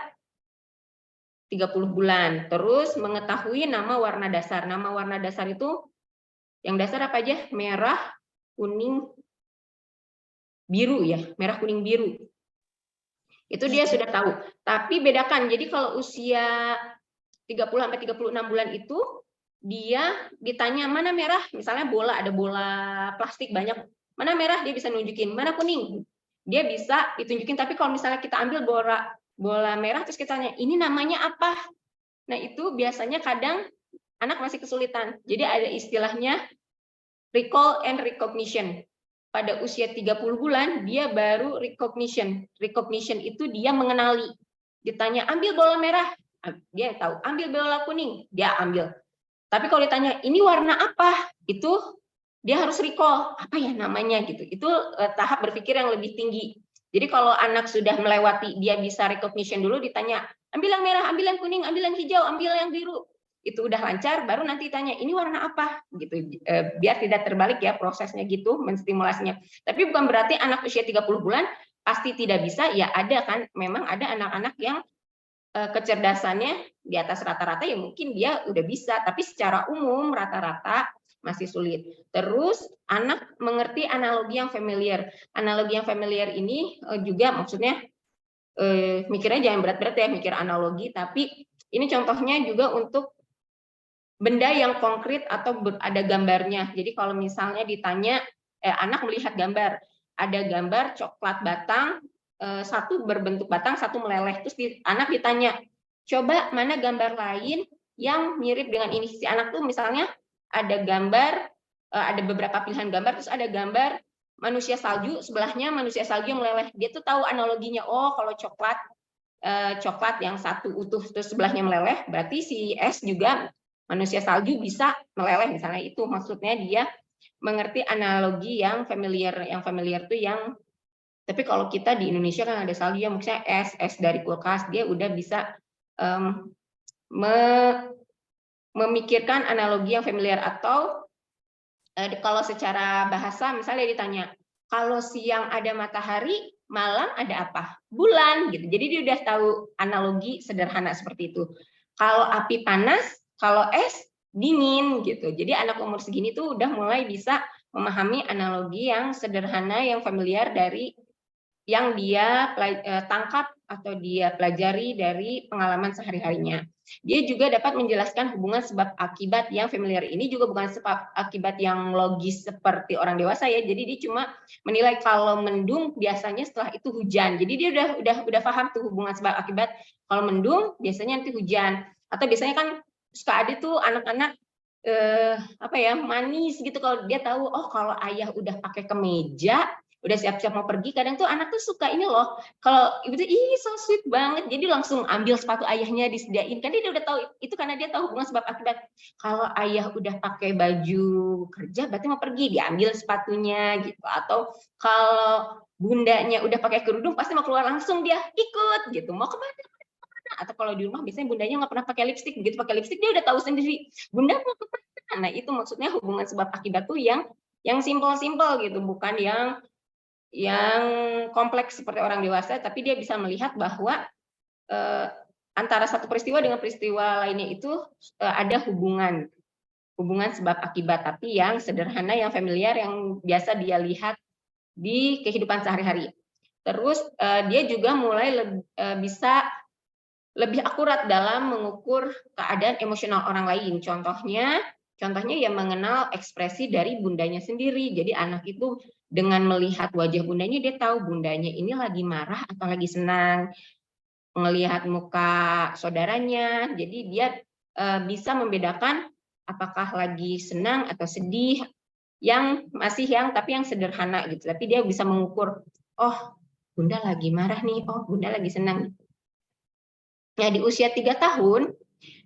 30 bulan. Terus mengetahui nama warna dasar. Nama warna dasar itu yang dasar apa aja? Merah, kuning, biru ya. Merah, kuning, biru. Itu dia sudah tahu. Tapi bedakan. Jadi kalau usia 30 sampai 36 bulan itu dia ditanya mana merah, misalnya bola, ada bola plastik banyak. Mana merah dia bisa nunjukin, mana kuning. Dia bisa ditunjukin, tapi kalau misalnya kita ambil bola merah terus kita tanya, ini namanya apa? Nah, itu biasanya kadang anak masih kesulitan. Jadi ada istilahnya recall and recognition. pada usia 30 bulan dia baru recognition. Recognition itu dia mengenali. Ditanya ambil bola merah, dia tahu. Ambil bola kuning, dia ambil. Tapi kalau ditanya ini warna apa, itu dia harus recall apa ya namanya gitu. Itu tahap berpikir yang lebih tinggi. Jadi kalau anak sudah melewati, dia bisa recognition dulu, ditanya ambil yang merah, ambil yang kuning, ambil yang hijau, ambil yang biru. Itu udah lancar, baru nanti tanya ini warna apa gitu. Biar tidak terbalik ya prosesnya gitu, menstimulasinya. Tapi bukan berarti anak usia 30 bulan pasti tidak bisa. Ya ada kan, memang ada anak-anak yang kecerdasannya di atas rata-rata, ya mungkin dia udah bisa, tapi secara umum rata-rata masih sulit. Terus anak mengerti analogi yang familiar. Analogi yang familiar ini juga maksudnya mikirnya jangan berat-berat ya, mikir analogi, tapi ini contohnya juga untuk benda yang konkret atau ada gambarnya. Jadi kalau misalnya ditanya, anak melihat gambar, ada gambar coklat batang, satu berbentuk batang, satu meleleh. Terus anak ditanya, coba mana gambar lain yang mirip dengan ini. Si anak tuh misalnya ada gambar, ada beberapa pilihan gambar, terus ada gambar manusia salju, sebelahnya manusia salju yang meleleh. Dia tuh tahu analoginya, oh kalau coklat yang satu utuh terus sebelahnya meleleh, berarti si es juga manusia salju bisa meleleh misalnya. Itu maksudnya dia mengerti analogi yang familiar. Yang familiar tuh yang, tapi kalau kita di Indonesia kan ada salju yang misalnya es dari kulkas, dia udah bisa memikirkan analogi yang familiar. Atau kalau secara bahasa misalnya ditanya, kalau siang ada matahari, malam ada apa? Bulan gitu. Jadi dia udah tahu analogi sederhana seperti itu. Kalau api panas, kalau es dingin gitu. Jadi anak umur segini tuh udah mulai bisa memahami analogi yang sederhana, yang familiar dari yang dia tangkap atau dia pelajari dari pengalaman sehari-harinya. Dia juga dapat menjelaskan hubungan sebab akibat yang familiar. Ini juga bukan sebab akibat yang logis seperti orang dewasa ya. Jadi dia cuma menilai kalau mendung biasanya setelah itu hujan. Jadi dia udah paham tuh hubungan sebab akibat. Kalau mendung biasanya nanti hujan. Atau biasanya kan suka ada tuh anak-anak manis gitu, kalau dia tahu oh kalau ayah udah pakai kemeja, udah siap-siap mau pergi, kadang tuh anak tuh suka ini loh, kalau ibu tuh ih so sweet banget, jadi langsung ambil sepatu ayahnya disediain, kan dia udah tahu itu karena dia tahu hubungan sebab akibat. Kalau ayah udah pakai baju kerja berarti mau pergi, diambil sepatunya gitu. Atau kalau bundanya udah pakai kerudung pasti mau keluar, langsung dia ikut gitu, mau kemana. Atau kalau di rumah biasanya bundanya nggak pernah pakai lipstik, begitu pakai lipstik dia udah tahu sendiri bunda mau kemana. Nah itu maksudnya hubungan sebab akibat tuh yang simpel-simpel gitu, bukan yang kompleks seperti orang dewasa, tapi dia bisa melihat bahwa antara satu peristiwa dengan peristiwa lainnya itu ada hubungan sebab akibat, tapi yang sederhana, yang familiar, yang biasa dia lihat di kehidupan sehari-hari. Terus dia juga mulai bisa lebih akurat dalam mengukur keadaan emosional orang lain. Contohnya ya mengenal ekspresi dari bundanya sendiri. Jadi anak itu dengan melihat wajah bundanya, dia tahu bundanya ini lagi marah atau lagi senang. Melihat muka saudaranya, jadi dia bisa membedakan apakah lagi senang atau sedih, tapi yang sederhana gitu. Tapi dia bisa mengukur, oh bunda lagi marah nih, oh bunda lagi senang. Nah di usia 3 tahun,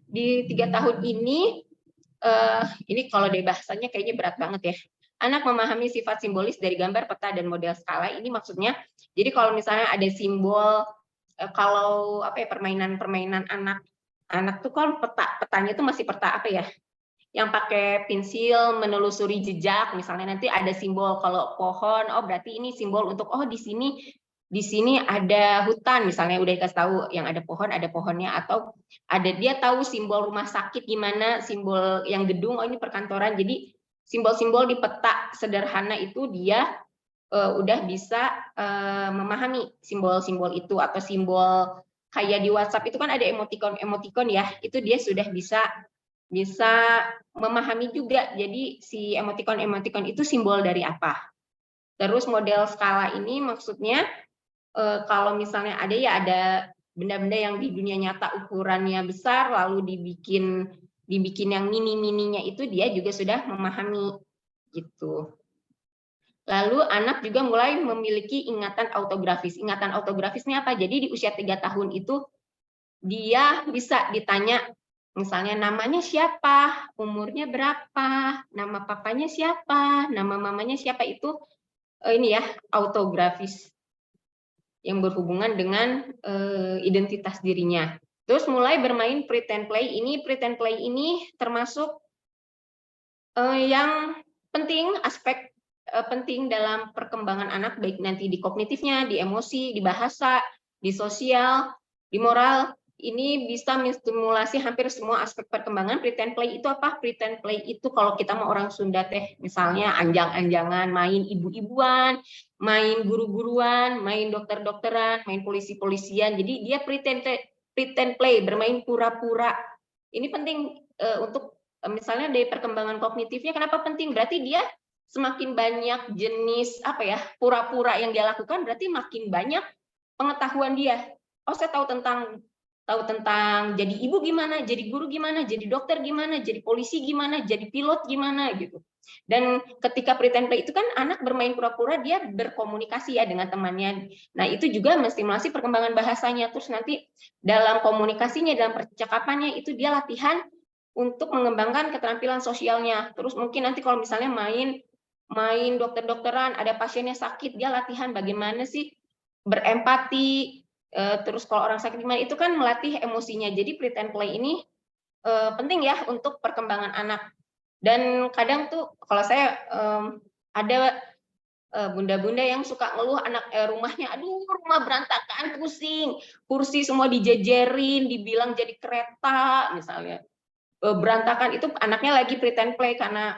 di 3 tahun ini kalau dari bahasanya kayaknya berat banget ya. Anak memahami sifat simbolis dari gambar, peta, dan model skala. Ini maksudnya, jadi kalau misalnya ada simbol, kalau permainan anak tuh kan petanya tuh masih peta apa ya? Yang pakai pensil menelusuri jejak, misalnya nanti ada simbol kalau pohon, oh berarti ini simbol untuk di sini ada hutan, misalnya udah dikasih tahu yang ada pohonnya, atau dia tahu simbol rumah sakit gimana, simbol yang gedung, oh ini perkantoran. Jadi simbol-simbol di peta sederhana itu dia udah bisa memahami simbol-simbol itu. Atau simbol kayak di WhatsApp itu kan ada emoticon ya, itu dia sudah bisa memahami juga. Jadi si emoticon itu simbol dari apa. Terus model skala ini maksudnya kalau misalnya ada benda-benda yang di dunia nyata ukurannya besar, lalu dibikin yang mini-mininya, itu dia juga sudah memahami gitu. Lalu anak juga mulai memiliki ingatan autografis. Ingatan autografisnya apa? Jadi di usia 3 tahun itu dia bisa ditanya, misalnya namanya siapa, umurnya berapa, nama papanya siapa, nama mamanya siapa, itu ini ya, autografis yang berhubungan dengan identitas dirinya. Terus mulai bermain pretend play. Pretend play ini termasuk yang penting, aspek penting dalam perkembangan anak, baik nanti di kognitifnya, di emosi, di bahasa, di sosial, di moral. Ini bisa menstimulasi hampir semua aspek perkembangan. Pretend play itu apa? Pretend play itu kalau kita mau orang Sunda teh, misalnya anjang-anjangan, main ibu-ibuan, main guru-guruan, main dokter-dokteran, main polisi-polisian. Jadi dia pretend play, bermain pura-pura. Ini penting untuk misalnya dari perkembangan kognitifnya. Kenapa penting? Berarti dia semakin banyak jenis pura-pura yang dia lakukan, berarti makin banyak pengetahuan dia. Oh, saya tahu tentang jadi ibu gimana, jadi guru gimana, jadi dokter gimana, jadi polisi gimana, jadi pilot gimana gitu. Dan ketika pretend play itu kan anak bermain pura-pura, dia berkomunikasi ya dengan temannya. Nah, itu juga menstimulasi perkembangan bahasanya. Terus nanti dalam komunikasinya, dalam percakapannya itu dia latihan untuk mengembangkan keterampilan sosialnya. Terus mungkin nanti kalau misalnya main dokter-dokteran, ada pasiennya sakit, dia latihan bagaimana sih berempati. Terus kalau orang sakit gimana, itu kan melatih emosinya. Jadi pretend play ini penting ya untuk perkembangan anak. Dan kadang tuh kalau saya ada bunda-bunda yang suka ngeluh anak rumahnya, aduh rumah berantakan, pusing, kursi semua dijejerin, dibilang jadi kereta misalnya. Berantakan, itu anaknya lagi pretend play karena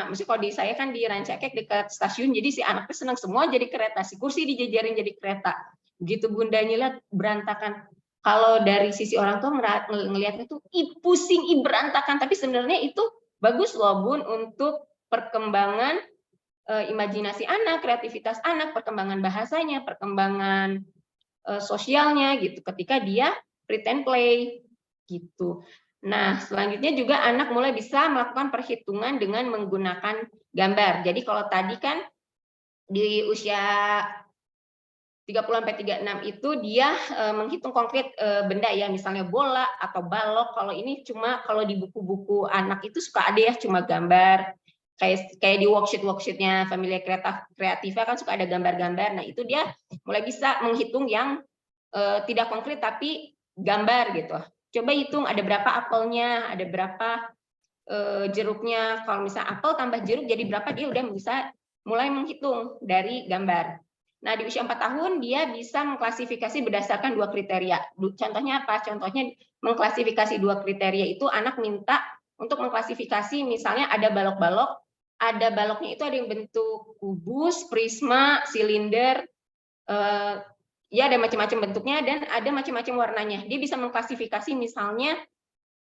mesti kalau di saya kan di Rancakek dekat stasiun, jadi si anaknya senang semua jadi kereta, si kursi dijejerin jadi kereta. Begitu bundanya lihat berantakan. Kalau dari sisi orang tua ngelihatnya tuh pusing, berantakan, tapi sebenarnya itu bagus loh Bun untuk perkembangan imajinasi anak, kreativitas anak, perkembangan bahasanya, perkembangan sosialnya gitu ketika dia pretend play gitu. Nah, selanjutnya juga anak mulai bisa melakukan perhitungan dengan menggunakan gambar. Jadi kalau tadi kan di usia 30-36 itu dia menghitung konkret benda ya, misalnya bola atau balok. Kalau ini cuma kalau di buku-buku anak itu suka ada ya cuma gambar. Kayak di worksheet-worksheetnya Familia Kreativa kan suka ada gambar-gambar. Nah, itu dia mulai bisa menghitung yang tidak konkret tapi gambar gitu. Coba hitung ada berapa apelnya, ada berapa jeruknya. Kalau misalnya apel tambah jeruk jadi berapa, dia udah bisa mulai menghitung dari gambar. Nah, di usia 4 tahun dia bisa mengklasifikasi berdasarkan 2 kriteria. Contohnya apa? Contohnya mengklasifikasi 2 kriteria itu anak minta untuk mengklasifikasi, misalnya ada balok-balok, ada baloknya itu ada yang bentuk kubus, prisma, silinder, ya ada macam-macam bentuknya dan ada macam-macam warnanya. Dia bisa mengklasifikasi misalnya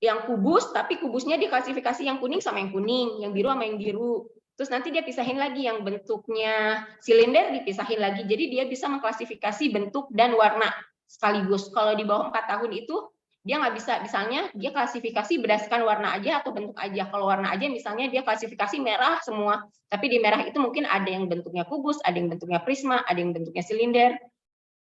yang kubus, tapi kubusnya diklasifikasi yang kuning sama yang kuning, yang biru sama yang biru. Terus nanti dia pisahin lagi yang bentuknya silinder, dipisahin lagi. Jadi dia bisa mengklasifikasi bentuk dan warna sekaligus. Kalau di bawah 4 tahun itu dia nggak bisa, misalnya dia klasifikasi berdasarkan warna aja atau bentuk aja. Kalau warna aja misalnya dia klasifikasi merah semua, tapi di merah itu mungkin ada yang bentuknya kubus, ada yang bentuknya prisma, ada yang bentuknya silinder.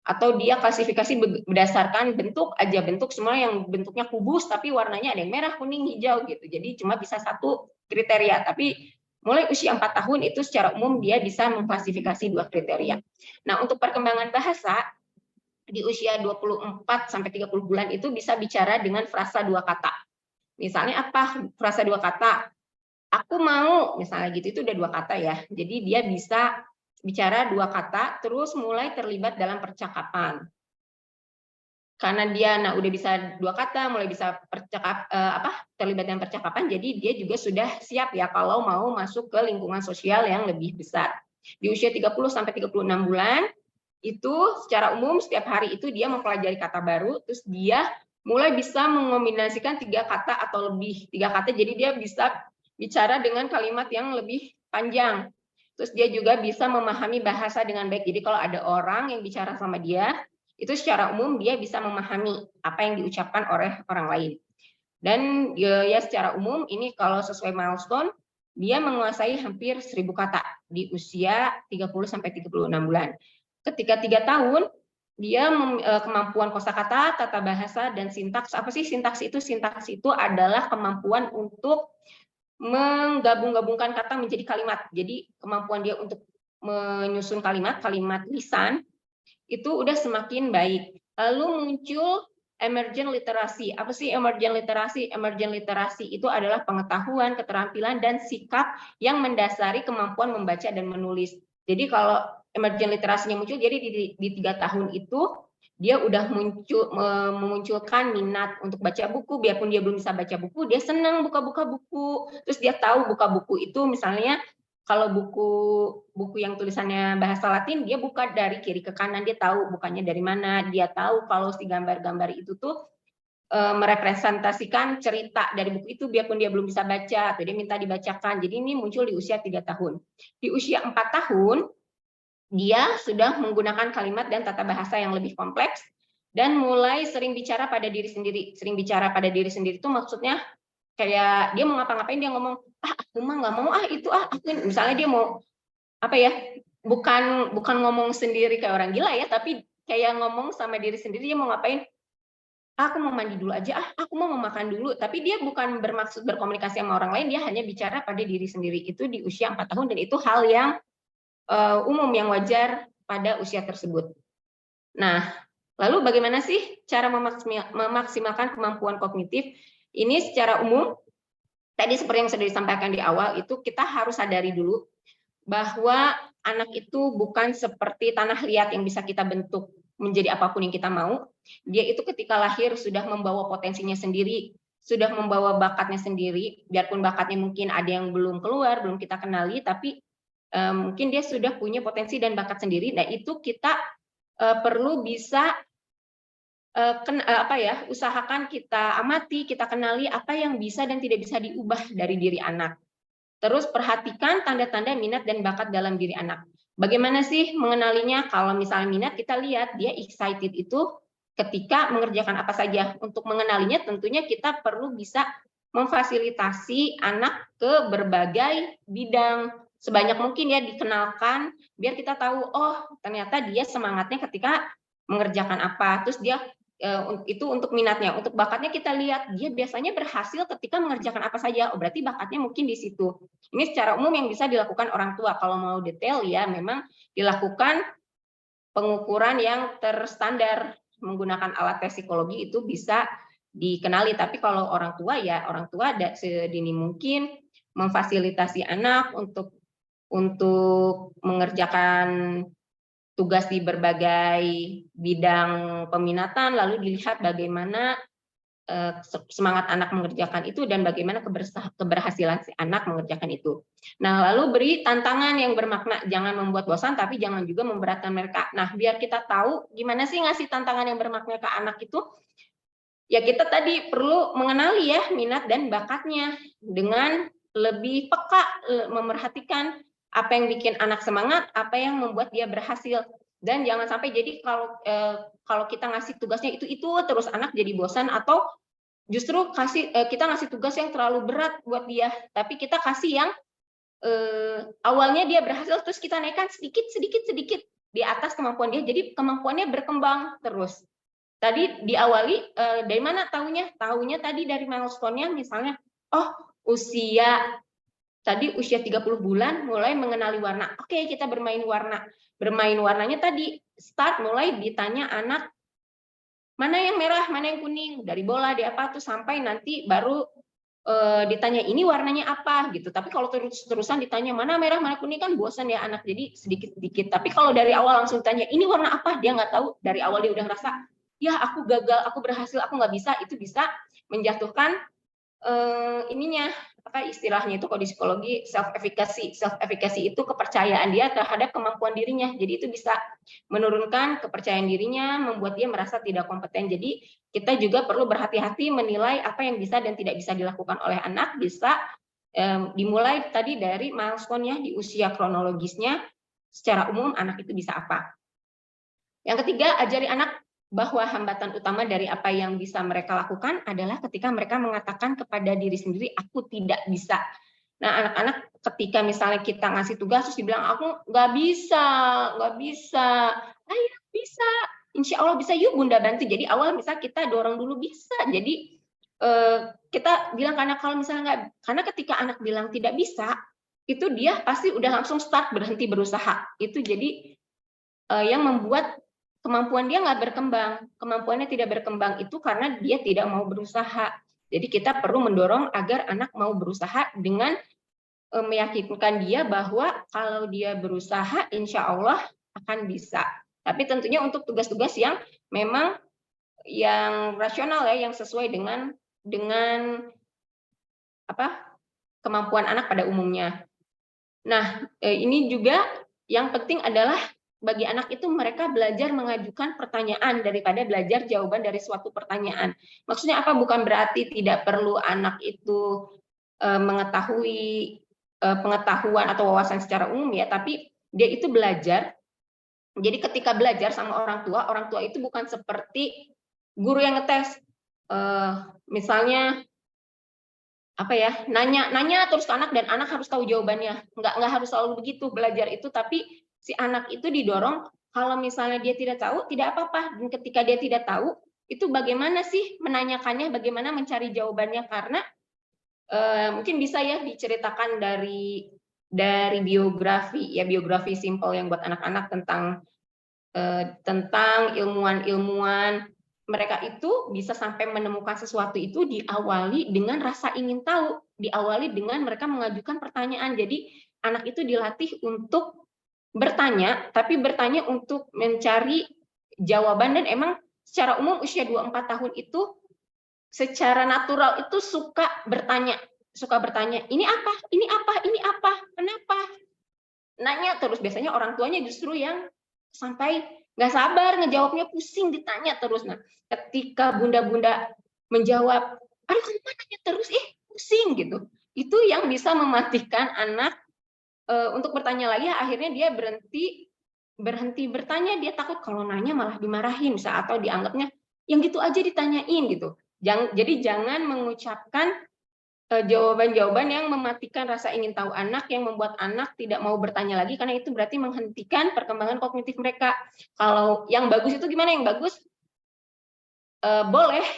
Atau dia klasifikasi berdasarkan bentuk aja, bentuk semua yang bentuknya kubus tapi warnanya ada yang merah, kuning, hijau gitu. Jadi cuma bisa 1 kriteria, tapi mulai usia 4 tahun itu secara umum dia bisa mengklasifikasi 2 kriteria. Nah, untuk perkembangan bahasa di usia 24 sampai 30 bulan itu bisa bicara dengan frasa 2 kata. Misalnya apa frasa 2 kata? Aku mau, misalnya gitu, itu udah 2 kata ya. Jadi dia bisa bicara 2 kata, terus mulai terlibat dalam percakapan. Karena dia udah bisa 2 kata, mulai bisa terlibat dalam percakapan, jadi dia juga sudah siap ya kalau mau masuk ke lingkungan sosial yang lebih besar. Di usia 30 sampai 36 bulan, itu secara umum setiap hari itu dia mempelajari kata baru, terus dia mulai bisa mengombinasikan 3 kata atau lebih. 3 kata, jadi dia bisa bicara dengan kalimat yang lebih panjang. Terus dia juga bisa memahami bahasa dengan baik. Jadi kalau ada orang yang bicara sama dia, itu secara umum dia bisa memahami apa yang diucapkan oleh orang lain. Dan ya secara umum ini kalau sesuai milestone, dia menguasai hampir 1000 kata di usia 30-36 bulan. Ketika 3 tahun, dia kemampuan kosakata, tata bahasa, dan sintaks. Apa sih sintaks itu? Sintaks itu adalah kemampuan untuk menggabung-gabungkan kata menjadi kalimat. Jadi kemampuan dia untuk menyusun kalimat lisan, itu udah semakin baik. Lalu muncul emergent literasi. Apa sih emergent literasi? Emergent literasi itu adalah pengetahuan, keterampilan, dan sikap yang mendasari kemampuan membaca dan menulis. Jadi kalau emergent literasinya muncul, jadi di 3 tahun itu dia udah memunculkan minat untuk baca buku, biarpun dia belum bisa baca buku, dia senang buka-buka buku. Terus dia tahu buka buku itu misalnya kalau buku yang tulisannya bahasa Latin, dia buka dari kiri ke kanan, dia tahu bukanya dari mana, dia tahu kalau si gambar-gambar itu tuh merepresentasikan cerita dari buku itu, biarpun dia belum bisa baca, atau dia minta dibacakan. Jadi ini muncul di usia 3 tahun. Di usia 4 tahun, dia sudah menggunakan kalimat dan tata bahasa yang lebih kompleks, dan mulai sering bicara pada diri sendiri. Sering bicara pada diri sendiri itu maksudnya kayak dia mau ngapa-ngapain dia ngomong, aku mah nggak mau itu aku, misalnya dia mau apa ya, bukan ngomong sendiri kayak orang gila ya, tapi kayak ngomong sama diri sendiri, dia mau ngapain, aku mau mandi dulu aja, aku mau makan dulu, tapi dia bukan bermaksud berkomunikasi sama orang lain, dia hanya bicara pada diri sendiri. Itu di usia 4 tahun, dan itu hal yang umum, yang wajar pada usia tersebut. Nah, lalu bagaimana sih cara memaksimalkan kemampuan kognitif? Ini secara umum, tadi seperti yang sudah disampaikan di awal, itu kita harus sadari dulu bahwa anak itu bukan seperti tanah liat yang bisa kita bentuk menjadi apapun yang kita mau. Dia itu ketika lahir sudah membawa potensinya sendiri, sudah membawa bakatnya sendiri, biarpun bakatnya mungkin ada yang belum keluar, belum kita kenali, tapi mungkin dia sudah punya potensi dan bakat sendiri. Nah, itu kita perlu bisa usahakan kita amati, kita kenali apa yang bisa dan tidak bisa diubah dari diri anak. Terus perhatikan tanda-tanda minat dan bakat dalam diri anak. Bagaimana sih mengenalinya? Kalau misalnya minat, kita lihat dia excited itu ketika mengerjakan apa saja. Untuk mengenalinya tentunya kita perlu bisa memfasilitasi anak ke berbagai bidang. Sebanyak mungkin ya dikenalkan, biar kita tahu, oh ternyata dia semangatnya ketika mengerjakan apa. Terus dia itu untuk minatnya. Untuk bakatnya kita lihat dia biasanya berhasil ketika mengerjakan apa saja. Oh, berarti bakatnya mungkin di situ. Ini secara umum yang bisa dilakukan orang tua. Kalau mau detail ya memang dilakukan pengukuran yang terstandar menggunakan alat tes psikologi, itu bisa dikenali. Tapi kalau orang tua ya orang tua sedini mungkin memfasilitasi anak untuk mengerjakan tugas di berbagai bidang peminatan, lalu dilihat bagaimana semangat anak mengerjakan itu dan bagaimana keberhasilan si anak mengerjakan itu. Nah, lalu beri tantangan yang bermakna, jangan membuat bosan tapi jangan juga memberatkan mereka. Nah, biar kita tahu gimana sih ngasih tantangan yang bermakna ke anak itu, ya kita tadi perlu mengenali ya minat dan bakatnya dengan lebih peka, memerhatikan apa yang bikin anak semangat, apa yang membuat dia berhasil. Dan jangan sampai jadi kalau kita ngasih tugasnya itu terus anak jadi bosan, atau justru kita ngasih tugas yang terlalu berat buat dia, tapi kita kasih yang awalnya dia berhasil terus kita naikkan sedikit di atas kemampuan dia, jadi kemampuannya berkembang terus. Tadi diawali dari mana tahunya tadi dari milestone-nya, misalnya usia 30 bulan mulai mengenali warna. Oke, kita bermain warna. Bermain warnanya tadi start mulai ditanya anak mana yang merah, mana yang kuning, dari bola, di apa tuh, sampai nanti baru ditanya ini warnanya apa gitu. Tapi kalau terus-terusan ditanya mana merah, mana kuning kan bosan ya anak. Jadi sedikit-sedikit. Tapi kalau dari awal langsung tanya ini warna apa, dia nggak tahu. Dari awal dia udah ngerasa ya aku gagal, aku berhasil, aku nggak bisa. Itu bisa menjatuhkan apa istilahnya itu kalau di psikologi self efficacy itu kepercayaan dia terhadap kemampuan dirinya. Jadi itu bisa menurunkan kepercayaan dirinya, membuat dia merasa tidak kompeten. Jadi kita juga perlu berhati-hati menilai apa yang bisa dan tidak bisa dilakukan oleh anak. Bisa dimulai tadi dari milestone-nya di usia kronologisnya, secara umum anak itu bisa apa. Yang ketiga, ajari anak bahwa hambatan utama dari apa yang bisa mereka lakukan adalah ketika mereka mengatakan kepada diri sendiri, aku tidak bisa. Nah, anak-anak ketika misalnya kita ngasih tugas terus dibilang aku nggak bisa, ayo bisa, insya Allah bisa, yuk Bunda bantu. Jadi awal bisa kita dorong dulu bisa. Jadi kita bilang karena kalau misalnya nggak, karena ketika anak bilang tidak bisa, itu dia pasti udah langsung start berhenti berusaha. Itu jadi yang membuat kemampuan dia nggak berkembang. Kemampuannya tidak berkembang itu karena dia tidak mau berusaha. Jadi kita perlu mendorong agar anak mau berusaha dengan meyakinkan dia bahwa kalau dia berusaha, insya Allah akan bisa. Tapi tentunya untuk tugas-tugas yang memang yang rasional ya, yang sesuai dengan kemampuan anak pada umumnya. Nah, ini juga yang penting adalah bagi anak itu mereka belajar mengajukan pertanyaan daripada belajar jawaban dari suatu pertanyaan. Maksudnya apa? Bukan berarti tidak perlu anak itu mengetahui pengetahuan atau wawasan secara umum ya, tapi dia itu belajar. Jadi ketika belajar sama orang tua itu bukan seperti guru yang ngetes. Misalnya apa ya, nanya terus ke anak dan anak harus tahu jawabannya. Nggak harus selalu begitu belajar itu, tapi si anak itu didorong kalau misalnya dia tidak tahu, tidak apa-apa. Dan ketika dia tidak tahu, itu bagaimana sih menanyakannya, bagaimana mencari jawabannya, karena mungkin bisa ya diceritakan dari biografi ya, biografi simpel yang buat anak-anak tentang ilmuwan-ilmuwan. Mereka itu bisa sampai menemukan sesuatu itu diawali dengan rasa ingin tahu, diawali dengan mereka mengajukan pertanyaan. Jadi anak itu dilatih untuk bertanya, tapi bertanya untuk mencari jawaban. Dan emang secara umum usia 24 tahun itu secara natural itu suka bertanya, ini apa, kenapa, nanya terus. Biasanya orang tuanya justru yang sampai nggak sabar ngejawabnya, pusing ditanya terus. Nah, ketika bunda-bunda menjawab, aduh kamu nanya terus, pusing gitu, itu yang bisa mematikan anak untuk bertanya lagi. Akhirnya dia berhenti bertanya, dia takut kalau nanya malah dimarahin atau dianggapnya yang gitu aja ditanyain gitu. Jadi jangan mengucapkan jawaban-jawaban yang mematikan rasa ingin tahu anak, yang membuat anak tidak mau bertanya lagi, karena itu berarti menghentikan perkembangan kognitif mereka. Kalau yang bagus itu gimana? Yang bagus boleh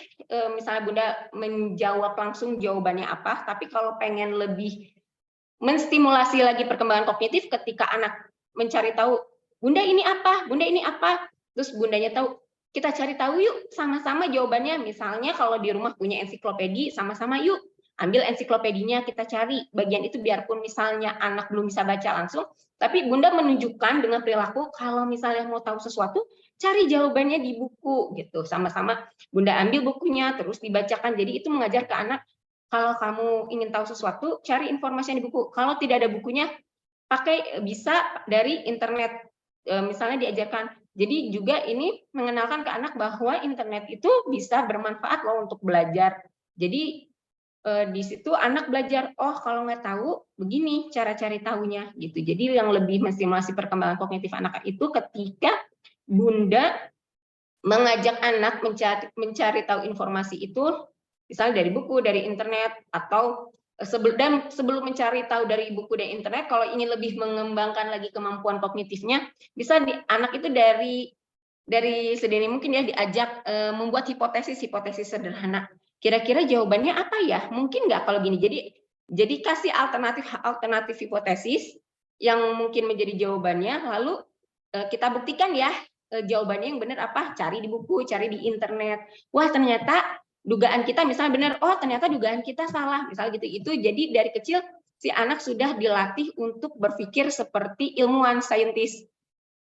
misalnya Bunda menjawab langsung jawabannya apa, tapi kalau pengen lebih menstimulasi lagi perkembangan kognitif, ketika anak mencari tahu, Bunda ini apa, terus Bundanya tahu, kita cari tahu yuk sama-sama jawabannya. Misalnya kalau di rumah punya ensiklopedi, sama-sama yuk ambil ensiklopedinya, kita cari bagian itu, biarpun misalnya anak belum bisa baca langsung, tapi Bunda menunjukkan dengan perilaku kalau misalnya mau tahu sesuatu, cari jawabannya di buku gitu, sama-sama Bunda ambil bukunya terus dibacakan. Jadi itu mengajar ke anak, kalau kamu ingin tahu sesuatu, cari informasi di buku. Kalau tidak ada bukunya, pakai bisa dari internet. Misalnya diajarkan. Jadi juga ini mengenalkan ke anak bahwa internet itu bisa bermanfaat loh untuk belajar. Jadi di situ anak belajar, oh kalau nggak tahu begini cara cari tahunya gitu. Jadi yang lebih menstimulasi perkembangan kognitif anak itu ketika Bunda mengajak anak mencari tahu informasi itu, misalnya dari buku, dari internet, atau sebelum mencari tahu dari buku dan internet, kalau ingin lebih mengembangkan lagi kemampuan kognitifnya, bisa anak itu dari sedini mungkin ya diajak membuat hipotesis sederhana. Kira-kira jawabannya apa ya? Mungkin nggak kalau gini. Jadi kasih alternatif hipotesis yang mungkin menjadi jawabannya, lalu kita buktikan ya jawabannya yang benar apa, cari di buku, cari di internet. Wah ternyata dugaan kita misalnya benar, oh ternyata dugaan kita salah, misalnya gitu. Itu jadi dari kecil si anak sudah dilatih untuk berpikir seperti ilmuwan, saintis,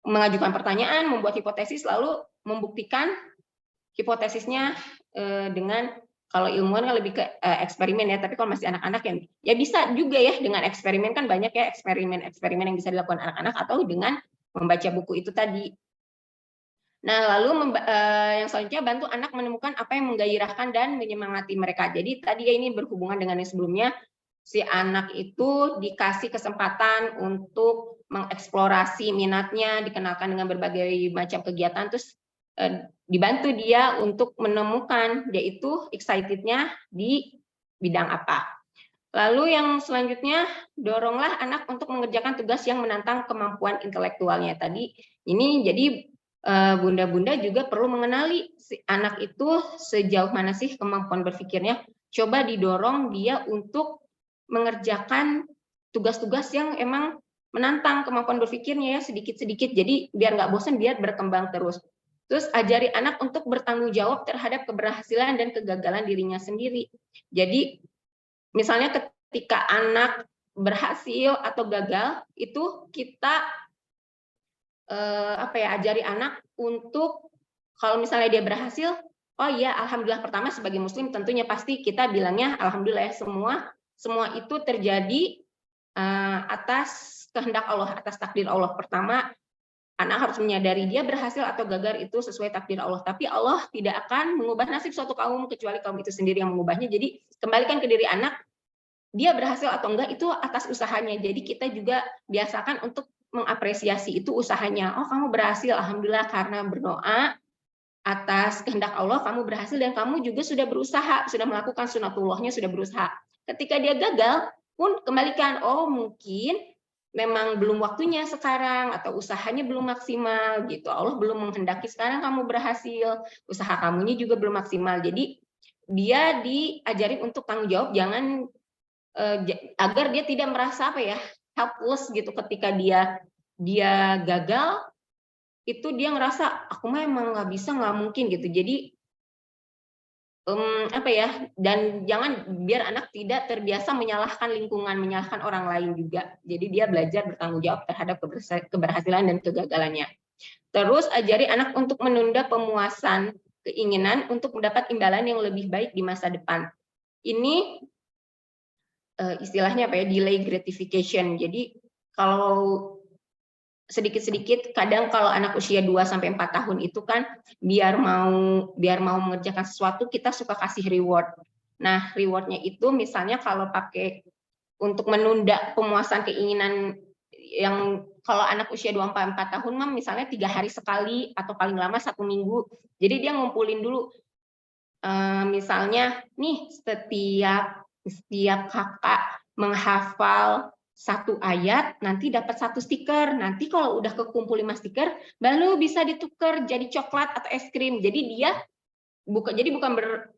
mengajukan pertanyaan, membuat hipotesis, lalu membuktikan hipotesisnya dengan, kalau ilmuwan kan lebih ke eksperimen ya, tapi kalau masih anak-anak ya bisa juga ya dengan eksperimen, kan banyak ya eksperimen yang bisa dilakukan anak-anak, atau dengan membaca buku itu tadi. Nah, lalu yang selanjutnya, bantu anak menemukan apa yang menggairahkan dan menyemangati mereka. Jadi tadi ya ini berhubungan dengan yang sebelumnya, si anak itu dikasih kesempatan untuk mengeksplorasi minatnya, dikenalkan dengan berbagai macam kegiatan, terus dibantu dia untuk menemukan dia itu excited-nya di bidang apa. Lalu yang selanjutnya, doronglah anak untuk mengerjakan tugas yang menantang kemampuan intelektualnya tadi. Ini jadi bunda-bunda juga perlu mengenali si anak itu sejauh mana sih kemampuan berpikirnya. Coba didorong dia untuk mengerjakan tugas-tugas yang emang menantang kemampuan berpikirnya ya, sedikit-sedikit. Jadi biar nggak bosan, biar berkembang terus. Terus ajari anak untuk bertanggung jawab terhadap keberhasilan dan kegagalan dirinya sendiri. Jadi misalnya ketika anak berhasil atau gagal, itu kita ajari anak untuk kalau misalnya dia berhasil, oh iya alhamdulillah, pertama sebagai muslim tentunya pasti kita bilangnya alhamdulillah ya, semua itu terjadi atas kehendak Allah, atas takdir Allah. Pertama, anak harus menyadari dia berhasil atau gagal itu sesuai takdir Allah. Tapi Allah tidak akan mengubah nasib suatu kaum kecuali kaum itu sendiri yang mengubahnya. Jadi kembalikan ke diri anak, dia berhasil atau enggak itu atas usahanya. Jadi kita juga biasakan untuk mengapresiasi itu usahanya. Oh, kamu berhasil, alhamdulillah, karena berdoa atas kehendak Allah kamu berhasil dan kamu juga sudah berusaha, sudah melakukan sunatullahnya, sudah berusaha. Ketika dia gagal pun kembalikan, oh mungkin memang belum waktunya sekarang atau usahanya belum maksimal gitu. Allah belum menghendaki sekarang kamu berhasil, usaha kamunya juga belum maksimal. Jadi dia diajarin untuk tanggung jawab, jangan agar dia tidak merasa helpless gitu ketika dia gagal, itu dia ngerasa aku mah emang nggak bisa, nggak mungkin gitu. Jadi dan jangan biar anak tidak terbiasa menyalahkan lingkungan, menyalahkan orang lain juga. Jadi dia belajar bertanggung jawab terhadap keberhasilan dan kegagalannya. Terus ajari anak untuk menunda pemuasan keinginan untuk mendapat imbalan yang lebih baik di masa depan. Ini istilahnya delay gratification. Jadi kalau sedikit-sedikit, kadang kalau anak usia 2-4 tahun itu kan biar mau mengerjakan sesuatu kita suka kasih reward. Nah, rewardnya itu misalnya kalau pakai untuk menunda pemuasan keinginan, yang kalau anak usia 2-4 tahun mah misalnya 3 hari sekali atau paling lama 1 minggu. Jadi dia ngumpulin dulu, misalnya nih setiap kakak menghafal 1 ayat, nanti dapat 1 stiker. Nanti kalau udah kekumpul 5 stiker, baru bisa ditukar jadi coklat atau es krim. Jadi dia bukan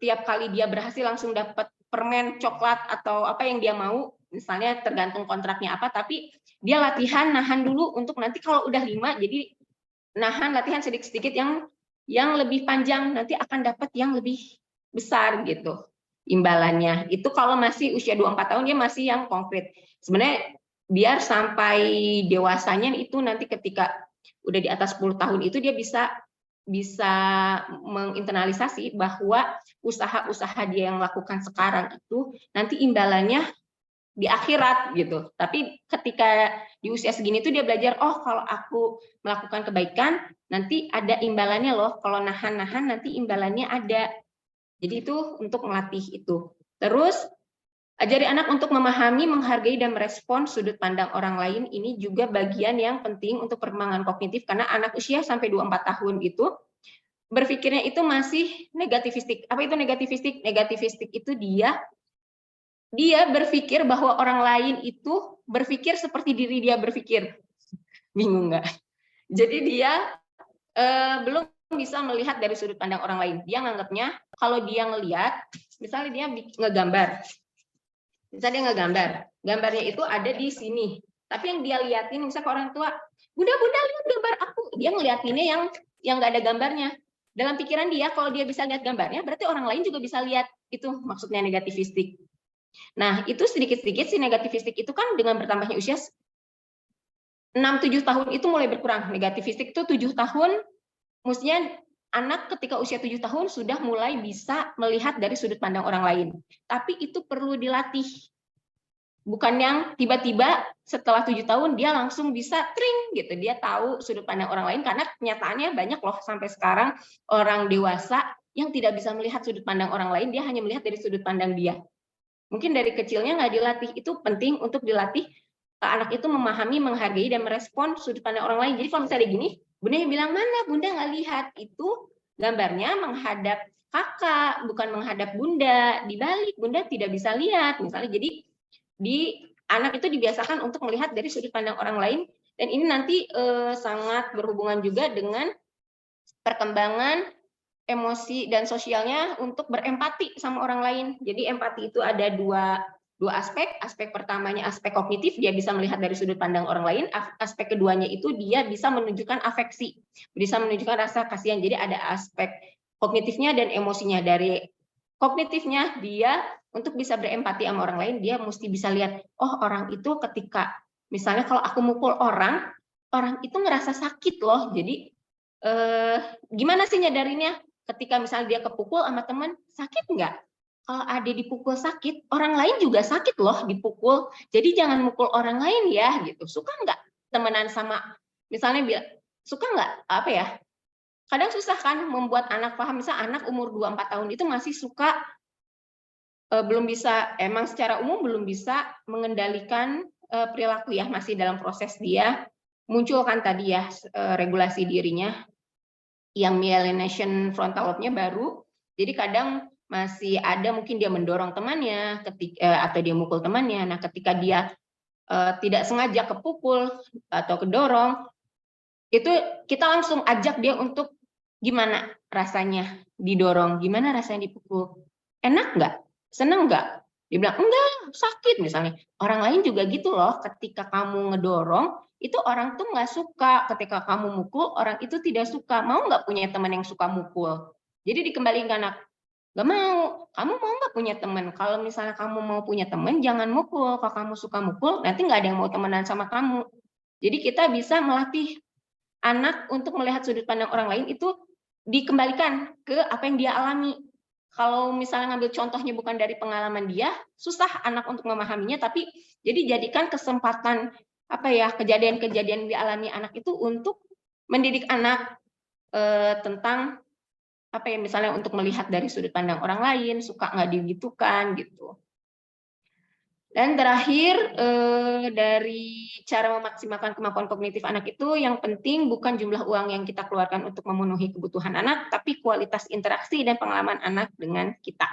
tiap kali dia berhasil langsung dapat permen, coklat atau apa yang dia mau, misalnya tergantung kontraknya apa, tapi dia latihan nahan dulu untuk nanti kalau udah 5, jadi nahan latihan sedikit-sedikit yang lebih panjang, nanti akan dapat yang lebih besar gitu imbalannya. Itu kalau masih usia 2-4 tahun, dia masih yang konkret. Sebenarnya biar sampai dewasanya itu nanti ketika udah di atas 10 tahun itu dia bisa menginternalisasi bahwa usaha-usaha dia yang lakukan sekarang itu nanti imbalannya di akhirat gitu. Tapi ketika di usia segini tuh dia belajar, oh kalau aku melakukan kebaikan nanti ada imbalannya loh. Kalau nahan-nahan nanti imbalannya ada. Jadi itu untuk melatih itu. Terus ajari anak untuk memahami, menghargai, dan merespon sudut pandang orang lain. Ini juga bagian yang penting untuk perkembangan kognitif, karena anak usia sampai 2-4 tahun itu berpikirnya itu masih negativistik. Apa itu negativistik? Negativistik itu dia berpikir bahwa orang lain itu berpikir seperti diri dia berpikir. Bingung nggak? Jadi dia belum bisa melihat dari sudut pandang orang lain. Dia nganggapnya kalau dia ngelihat, misalnya dia ngegambar. Misalnya gambarnya itu ada di sini. Tapi yang dia liatin, misalnya ke orang tua, Bunda lihat gambar aku. Dia ngeliatinnya yang nggak ada gambarnya. Dalam pikiran dia, kalau dia bisa lihat gambarnya, berarti orang lain juga bisa lihat. Itu maksudnya negativistik. Nah, itu sedikit-sedikit si negativistik itu kan dengan bertambahnya usia 6-7 tahun itu mulai berkurang. Negativistik itu 7 tahun, maksudnya anak ketika usia 7 tahun sudah mulai bisa melihat dari sudut pandang orang lain. Tapi itu perlu dilatih. Bukan yang tiba-tiba setelah 7 tahun dia langsung bisa tring gitu. Dia tahu sudut pandang orang lain, karena kenyataannya banyak loh sampai sekarang orang dewasa yang tidak bisa melihat sudut pandang orang lain, dia hanya melihat dari sudut pandang dia. Mungkin dari kecilnya nggak dilatih. Itu penting untuk dilatih anak itu memahami, menghargai, dan merespon sudut pandang orang lain. Jadi kalau misalnya gini, Bunda yang bilang, mana Bunda nggak lihat, itu gambarnya menghadap kakak, bukan menghadap Bunda. Di balik Bunda tidak bisa lihat. Misalnya, jadi anak itu dibiasakan untuk melihat dari sudut pandang orang lain, dan ini nanti sangat berhubungan juga dengan perkembangan emosi dan sosialnya untuk berempati sama orang lain. Jadi empati itu ada dua aspek. Aspek pertamanya aspek kognitif, dia bisa melihat dari sudut pandang orang lain. Aspek keduanya itu dia bisa menunjukkan afeksi, bisa menunjukkan rasa kasihan. Jadi ada aspek kognitifnya dan emosinya. Dari kognitifnya, dia untuk bisa berempati sama orang lain, dia mesti bisa lihat, oh orang itu ketika, misalnya kalau aku mukul orang itu ngerasa sakit loh. Jadi gimana sih nyadarinnya? Ketika misalnya dia kepukul sama teman, sakit nggak? Kalau ada dipukul sakit, orang lain juga sakit loh dipukul. Jadi jangan mukul orang lain ya, gitu. Suka nggak temenan sama, misalnya bilang, suka nggak, apa ya, kadang susah kan membuat anak paham. Misalnya anak umur 2-4 tahun itu masih suka, belum bisa, emang secara umum belum bisa mengendalikan perilaku ya, masih dalam proses dia munculkan tadi ya regulasi dirinya, yang myelination frontal lobe-nya baru. Jadi kadang masih ada mungkin dia mendorong temannya atau dia mukul temannya. Nah, ketika dia tidak sengaja kepukul atau kedorong, itu kita langsung ajak dia untuk gimana rasanya didorong, gimana rasanya dipukul. Enak nggak? Seneng nggak? Dia bilang, enggak, sakit misalnya. Orang lain juga gitu loh, ketika kamu ngedorong, itu orang tuh nggak suka. Ketika kamu mukul, orang itu tidak suka. Mau nggak punya teman yang suka mukul? Jadi dikembalikan ke anak, nggak mau. Kamu mau nggak punya teman? Kalau misalnya kamu mau punya teman, jangan mukul. Kalau kamu suka mukul, nanti nggak ada yang mau temenan sama kamu. Jadi kita bisa melatih anak untuk melihat sudut pandang orang lain, itu dikembalikan ke apa yang dia alami. Kalau misalnya ngambil contohnya bukan dari pengalaman dia, susah anak untuk memahaminya, tapi jadi jadikan kesempatan apa ya, kejadian-kejadian yang dialami anak itu untuk mendidik anak tentang apa ya, misalnya untuk melihat dari sudut pandang orang lain, suka nggak digitukan gitu. Dan terakhir, dari cara memaksimalkan kemampuan kognitif anak itu, yang penting bukan jumlah uang yang kita keluarkan untuk memenuhi kebutuhan anak, tapi kualitas interaksi dan pengalaman anak dengan kita.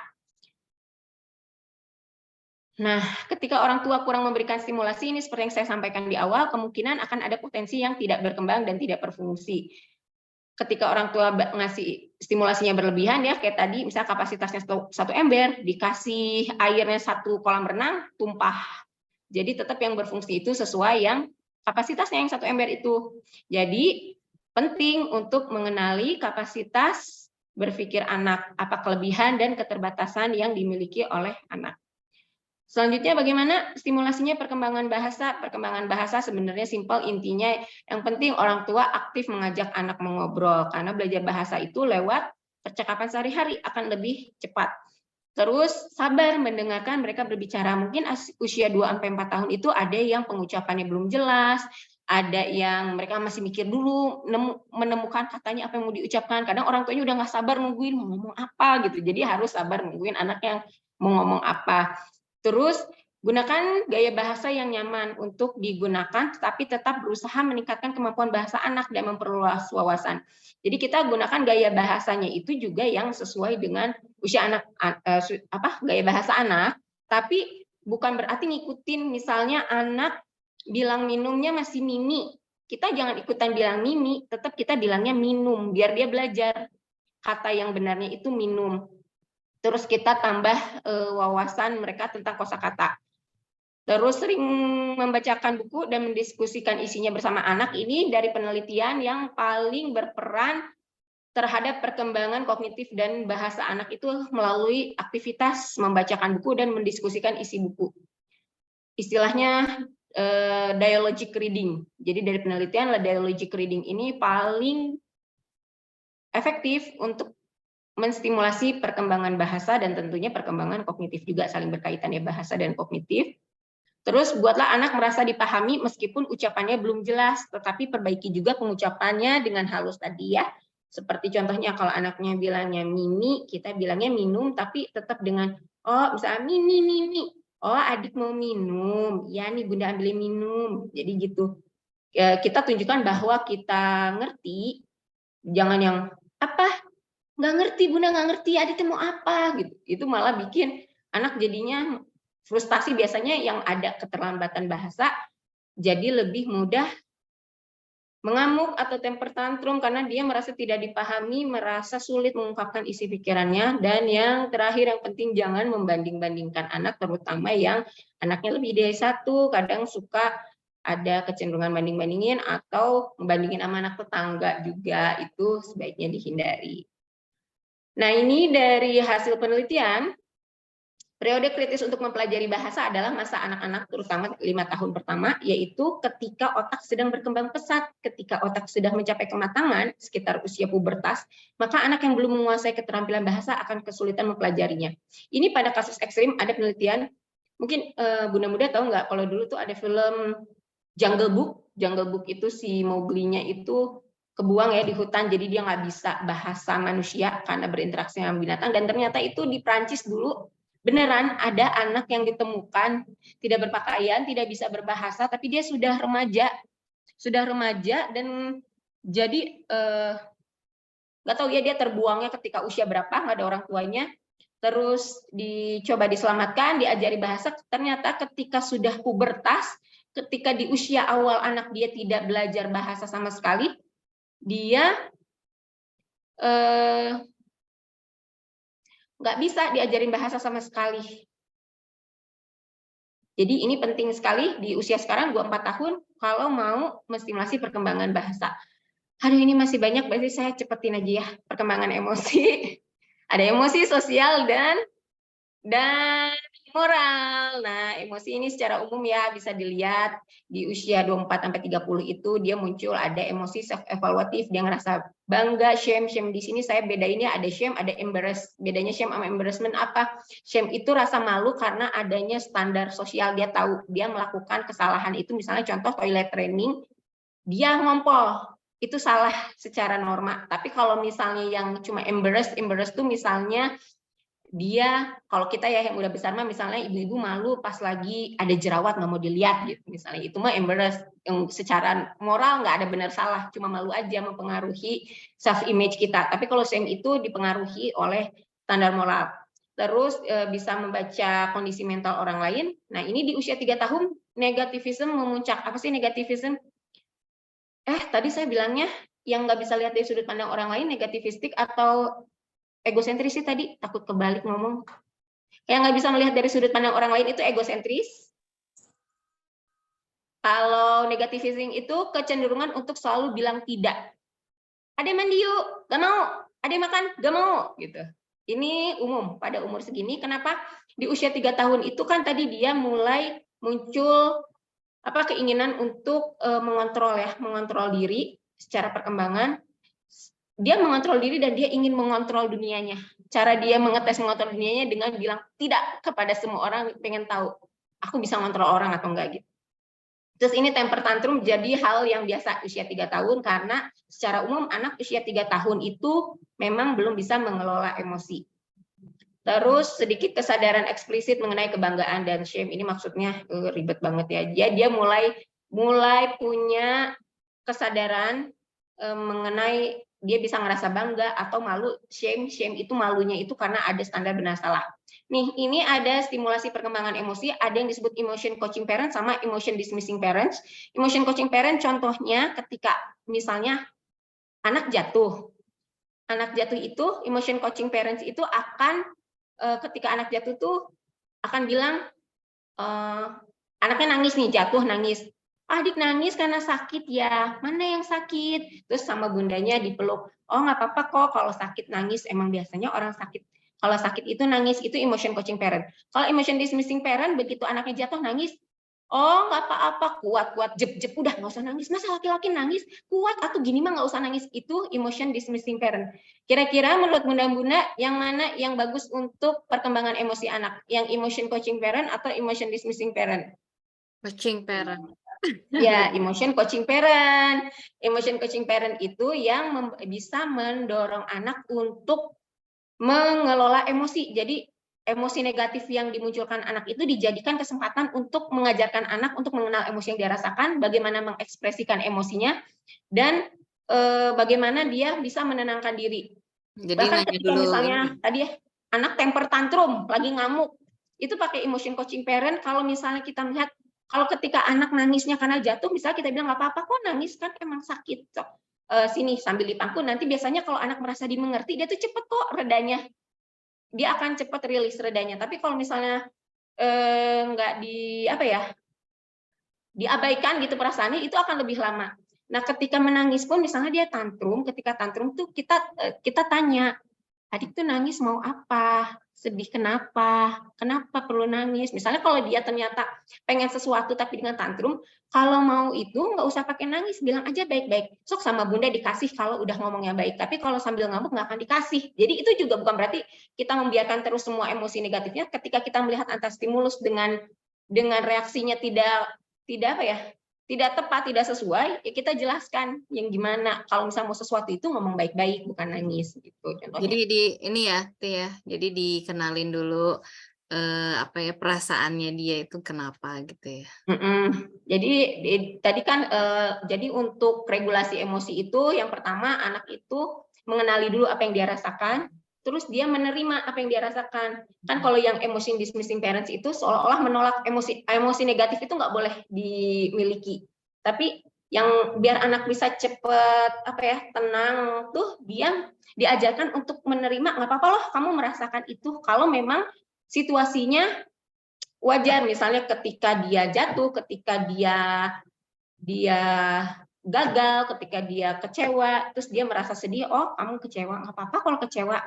Nah, ketika orang tua kurang memberikan stimulasi, ini seperti yang saya sampaikan di awal, kemungkinan akan ada potensi yang tidak berkembang dan tidak berfungsi. Ketika orang tua ngasih stimulasinya berlebihan ya, kayak tadi misalnya kapasitasnya 1 ember, dikasih airnya 1 kolam renang, tumpah. Jadi tetap yang berfungsi itu sesuai yang kapasitasnya yang 1 ember itu. Jadi penting untuk mengenali kapasitas berpikir anak, apa kelebihan dan keterbatasan yang dimiliki oleh anak. Selanjutnya bagaimana stimulasinya perkembangan bahasa? Perkembangan bahasa sebenarnya simpel, intinya yang penting orang tua aktif mengajak anak mengobrol, karena belajar bahasa itu lewat percakapan sehari-hari akan lebih cepat. Terus sabar mendengarkan mereka berbicara. Mungkin usia 2-4 tahun itu ada yang pengucapannya belum jelas, ada yang mereka masih mikir dulu, menemukan katanya apa yang mau diucapkan. Kadang orang tuanya udah nggak sabar nungguin mau ngomong apa gitu. Jadi harus sabar nungguin anak yang mau ngomong apa. Terus gunakan gaya bahasa yang nyaman untuk digunakan, tetapi tetap berusaha meningkatkan kemampuan bahasa anak dan memperluas wawasan. Jadi kita gunakan gaya bahasanya itu juga yang sesuai dengan usia anak, gaya bahasa anak, tapi bukan berarti ngikutin misalnya anak bilang minumnya masih mimi. Kita jangan ikutan bilang mimi, tetap kita bilangnya minum, biar dia belajar kata yang benarnya itu minum. Terus kita tambah wawasan mereka tentang kosakata. Terus sering membacakan buku dan mendiskusikan isinya bersama anak, ini dari penelitian yang paling berperan terhadap perkembangan kognitif dan bahasa anak itu melalui aktivitas membacakan buku dan mendiskusikan isi buku. Istilahnya dialogic reading. Jadi dari penelitian, dialogic reading ini paling efektif untuk menstimulasi perkembangan bahasa dan tentunya perkembangan kognitif juga, saling berkaitan ya bahasa dan kognitif. Terus buatlah anak merasa dipahami meskipun ucapannya belum jelas, tetapi perbaiki juga pengucapannya dengan halus tadi ya. Seperti contohnya kalau anaknya bilangnya mimi, kita bilangnya minum, tapi tetap dengan, oh misalnya mimi, oh adik mau minum, ya nih bunda ambilin minum, jadi gitu. Kita tunjukkan bahwa kita ngerti, jangan yang apa, nggak ngerti bunda, nggak ngerti adiknya mau apa gitu. Itu malah bikin anak jadinya frustasi biasanya yang ada keterlambatan bahasa, jadi lebih mudah mengamuk atau temper tantrum karena dia merasa tidak dipahami, merasa sulit mengungkapkan isi pikirannya, dan yang terakhir yang penting jangan membanding-bandingkan anak, terutama yang anaknya lebih dari satu, kadang suka ada kecenderungan banding-bandingin atau membandingin sama anak tetangga juga, itu sebaiknya dihindari. Nah, ini dari hasil penelitian. Periode kritis untuk mempelajari bahasa adalah masa anak-anak terutama 5 tahun pertama, yaitu ketika otak sedang berkembang pesat. Ketika otak sudah mencapai kematangan, sekitar usia pubertas, maka anak yang belum menguasai keterampilan bahasa akan kesulitan mempelajarinya. Ini pada kasus ekstrim ada penelitian, mungkin Bunda Muda tahu nggak, kalau dulu tuh ada film Jungle Book. Jungle Book itu si Mowgli-nya itu kebuang ya di hutan, jadi dia nggak bisa bahasa manusia karena berinteraksi dengan binatang, dan ternyata itu di Prancis dulu beneran ada anak yang ditemukan tidak berpakaian, tidak bisa berbahasa, tapi dia sudah remaja dan jadi nggak tahu ya dia terbuangnya ketika usia berapa, nggak ada orang tuanya, terus dicoba diselamatkan, diajari bahasa, ternyata ketika sudah pubertas, ketika di usia awal anak dia tidak belajar bahasa sama sekali, dia nggak bisa diajarin bahasa sama sekali. Jadi ini penting sekali di usia sekarang 24 tahun kalau mau menstimulasi perkembangan bahasa. Hari ini masih banyak, berarti saya cepetin aja ya perkembangan emosi. Ada emosi, sosial, dan moral. Nah, emosi ini secara umum ya bisa dilihat di usia 24-30 itu dia muncul ada emosi self evaluatif, dia ngerasa bangga, shame di sini saya bedainnya ada shame, ada embarrass. Bedanya shame sama embarrassment apa? Shame itu rasa malu karena adanya standar sosial, dia tahu dia melakukan kesalahan itu, misalnya contoh toilet training, dia ngompol. Itu salah secara norma. Tapi kalau misalnya yang cuma embarrass tuh misalnya dia, kalau kita ya yang udah besar mah misalnya ibu-ibu malu pas lagi ada jerawat nggak mau dilihat gitu misalnya, itu mah embarrass, yang secara moral nggak ada benar salah, cuma malu aja, mempengaruhi self image kita. Tapi kalau shame itu dipengaruhi oleh standar moral. Terus bisa membaca kondisi mental orang lain. Nah, ini di usia 3 tahun negativism memuncak. Apa sih negativism? Tadi saya bilangnya yang nggak bisa lihat dari sudut pandang orang lain negativistik atau egosentris sih tadi, takut kebalik ngomong. Yang nggak bisa melihat dari sudut pandang orang lain itu egosentris. Kalau negativism itu kecenderungan untuk selalu bilang tidak. Ada mandi yuk, gak mau. Ada makan, gak mau. Gitu. Ini umum pada umur segini. Kenapa? Di usia 3 tahun itu kan tadi dia mulai muncul keinginan untuk mengontrol diri secara perkembangan. Dia mengontrol diri dan dia ingin mengontrol dunianya. Cara dia mengetes mengontrol dunianya dengan bilang tidak kepada semua orang, pengen tahu aku bisa mengontrol orang atau enggak gitu. Terus ini temper tantrum jadi hal yang biasa usia 3 tahun karena secara umum anak usia 3 tahun itu memang belum bisa mengelola emosi. Terus sedikit kesadaran eksplisit mengenai kebanggaan dan shame, ini maksudnya ribet banget ya. Dia mulai punya kesadaran mengenai dia bisa ngerasa bangga atau malu. Shame itu malunya itu karena ada standar benar salah. Nih, ini ada stimulasi perkembangan emosi, ada yang disebut emotion coaching parent sama emotion dismissing parents. Emotion coaching parent contohnya ketika misalnya anak jatuh. Anak jatuh itu emotion coaching parents itu akan ketika anak jatuh tuh akan bilang anaknya nangis nih, jatuh nangis. Adik nangis karena sakit ya, mana yang sakit? Terus sama bundanya dipeluk. Oh nggak apa-apa kok kalau sakit nangis, emang biasanya orang sakit. Kalau sakit itu nangis, itu emotion coaching parent. Kalau emotion dismissing parent, begitu anaknya jatuh nangis, oh nggak apa-apa, kuat, jep, udah nggak usah nangis. Masa laki-laki nangis, kuat atau gini mah nggak usah nangis. Itu emotion dismissing parent. Kira-kira menurut bunda-bunda, yang mana yang bagus untuk perkembangan emosi anak? Yang emotion coaching parent atau emotion dismissing parent? Coaching parent. Ya, emotion coaching parent. Emotion coaching parent itu yang bisa mendorong anak untuk mengelola emosi. Jadi emosi negatif yang dimunculkan anak itu dijadikan kesempatan untuk mengajarkan anak untuk mengenal emosi yang dia rasakan, bagaimana mengekspresikan emosinya, dan bagaimana dia bisa menenangkan diri. Jadi bahkan ketika misalnya tadi ya, anak temper tantrum, lagi ngamuk, itu pakai emotion coaching parent. Kalau misalnya kita melihat, kalau ketika anak nangisnya karena jatuh, misalnya kita bilang nggak apa-apa kok nangis, kan emang sakit. Sini sambil dipangku, nanti biasanya kalau anak merasa dimengerti, dia tuh cepet kok redanya. Dia akan cepet rilis redanya. Tapi kalau misalnya nggak diabaikan gitu perasaannya, itu akan lebih lama. Nah, ketika menangis pun misalnya dia tantrum, ketika tantrum tuh kita tanya, adik tuh nangis mau apa? Sedih kenapa? Kenapa perlu nangis? Misalnya kalau dia ternyata pengen sesuatu tapi dengan tantrum, kalau mau itu nggak usah pakai nangis, bilang aja baik-baik. Sok sama bunda dikasih kalau udah ngomongnya baik. Tapi kalau sambil ngambek nggak akan dikasih. Jadi itu juga bukan berarti kita membiarkan terus semua emosi negatifnya. Ketika kita melihat antar stimulus dengan reaksinya tidak tepat, tidak sesuai, ya kita jelaskan yang gimana. Kalau misalnya mau sesuatu itu ngomong baik-baik, bukan nangis gitu contohnya. Jadi ini ya, Tia, jadi dikenalin dulu perasaannya dia itu kenapa gitu ya. Jadi tadi kan jadi untuk regulasi emosi itu yang pertama anak itu mengenali dulu apa yang dia rasakan, terus dia menerima apa yang dia rasakan. Kan kalau yang emotion dismissing parents itu seolah-olah menolak emosi negatif itu nggak boleh dimiliki. Tapi yang biar anak bisa cepet tenang tuh dia diajarkan untuk menerima, nggak apa-apa loh kamu merasakan itu kalau memang situasinya wajar. Misalnya ketika dia jatuh, ketika dia gagal, ketika dia kecewa, terus dia merasa sedih, oh kamu kecewa, nggak apa-apa kalau kecewa.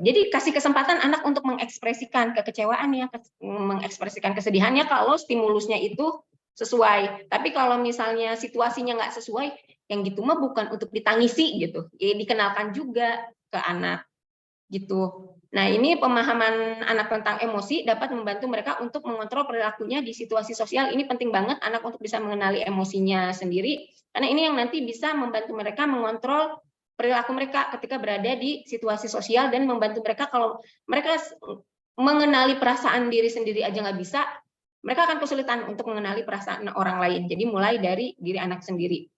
Jadi kasih kesempatan anak untuk mengekspresikan kekecewaannya, mengekspresikan kesedihannya kalau stimulusnya itu sesuai. Tapi kalau misalnya situasinya nggak sesuai, yang gitu mah bukan untuk ditangisi gitu, ya dikenalkan juga ke anak gitu. Nah, ini pemahaman anak tentang emosi dapat membantu mereka untuk mengontrol perilakunya di situasi sosial. Ini penting banget anak untuk bisa mengenali emosinya sendiri, karena ini yang nanti bisa membantu mereka mengontrol perilaku mereka ketika berada di situasi sosial, dan membantu mereka kalau mereka mengenali perasaan diri sendiri aja nggak bisa, mereka akan kesulitan untuk mengenali perasaan orang lain. Jadi mulai dari diri anak sendiri.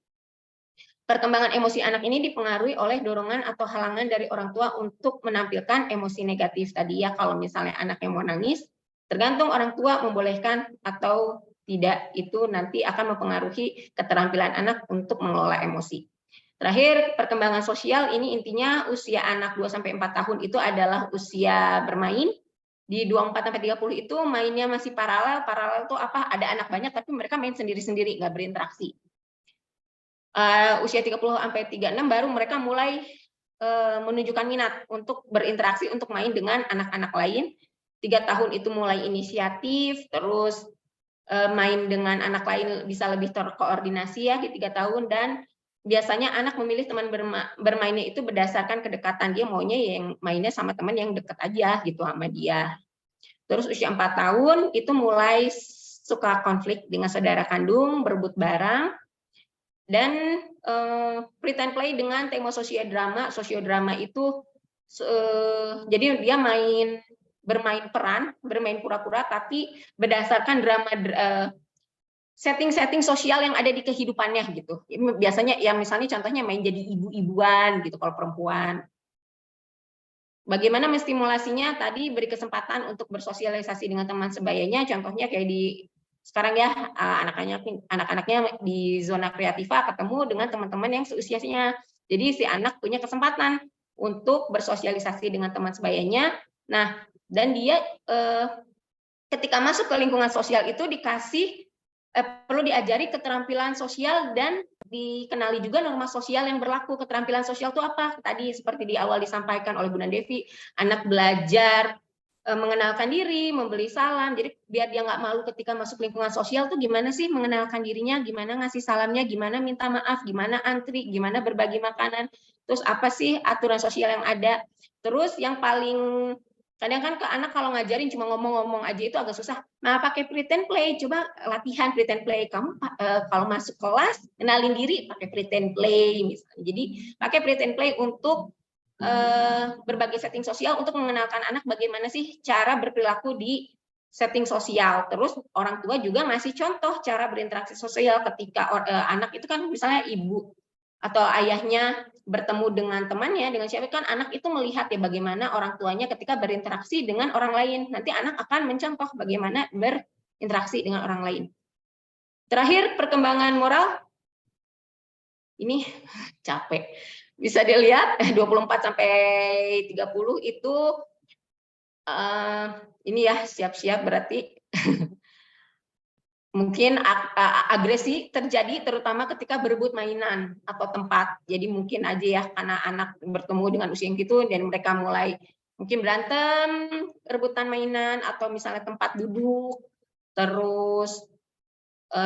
Perkembangan emosi anak ini dipengaruhi oleh dorongan atau halangan dari orang tua untuk menampilkan emosi negatif tadi ya. Kalau misalnya anaknya mau nangis, tergantung orang tua membolehkan atau tidak, itu nanti akan mempengaruhi keterampilan anak untuk mengelola emosi. Terakhir, perkembangan sosial ini intinya usia anak 2-4 tahun itu adalah usia bermain. Di 24-30 itu mainnya masih paralel. Paralel itu apa? Ada anak banyak tapi mereka main sendiri-sendiri, nggak berinteraksi. Usia 30-36 baru mereka mulai menunjukkan minat untuk berinteraksi, untuk main dengan anak-anak lain. 3 tahun itu mulai inisiatif, terus main dengan anak lain bisa lebih terkoordinasi ya di 3 tahun, dan biasanya anak memilih teman bermainnya itu berdasarkan kedekatan. Dia maunya yang mainnya sama teman yang dekat aja gitu sama dia. Terus usia 4 tahun itu mulai suka konflik dengan saudara kandung, berebut barang, dan pretend play dengan tema sosiodrama. Sosiodrama itu jadi dia bermain peran, bermain pura-pura, tapi berdasarkan drama setting-setting sosial yang ada di kehidupannya gitu. Biasanya ya misalnya contohnya main jadi ibu-ibuan gitu kalau perempuan. Bagaimana menstimulasinya? Tadi beri kesempatan untuk bersosialisasi dengan teman sebayanya, contohnya kayak di sekarang ya anak-anaknya di zona kreativa ketemu dengan teman-teman yang seusianya. Jadi si anak punya kesempatan untuk bersosialisasi dengan teman sebayanya. Nah, dan dia ketika masuk ke lingkungan sosial itu perlu diajari keterampilan sosial dan dikenali juga norma sosial yang berlaku. Keterampilan sosial itu apa? Tadi seperti di awal disampaikan oleh Bunda Devi, anak belajar mengenalkan diri, memberi salam. Jadi biar dia nggak malu ketika masuk lingkungan sosial tuh gimana sih mengenalkan dirinya, gimana ngasih salamnya, gimana minta maaf, gimana antri, gimana berbagi makanan. Terus apa sih aturan sosial yang ada. Terus yang paling kadang kan ke anak kalau ngajarin cuma ngomong-ngomong aja itu agak susah. Nah, pakai pretend play, coba latihan pretend play. Kamu kalau masuk kelas kenalin diri pakai pretend play misalnya. Jadi pakai pretend play untuk berbagai setting sosial untuk mengenalkan anak bagaimana sih cara berperilaku di setting sosial. Terus orang tua juga ngasih contoh cara berinteraksi sosial ketika anak itu kan misalnya ibu atau ayahnya bertemu dengan temannya, dengan siapa, kan anak itu melihat ya bagaimana orang tuanya ketika berinteraksi dengan orang lain. Nanti anak akan mencontoh bagaimana berinteraksi dengan orang lain. Terakhir, perkembangan moral. Ini capek. Bisa dilihat 24 sampai 30 itu ini ya, siap-siap berarti mungkin agresi terjadi terutama ketika berebut mainan atau tempat. Jadi mungkin aja ya karena anak bertemu dengan usia yang gitu dan mereka mulai mungkin berantem, rebutan mainan atau misalnya tempat duduk. Terus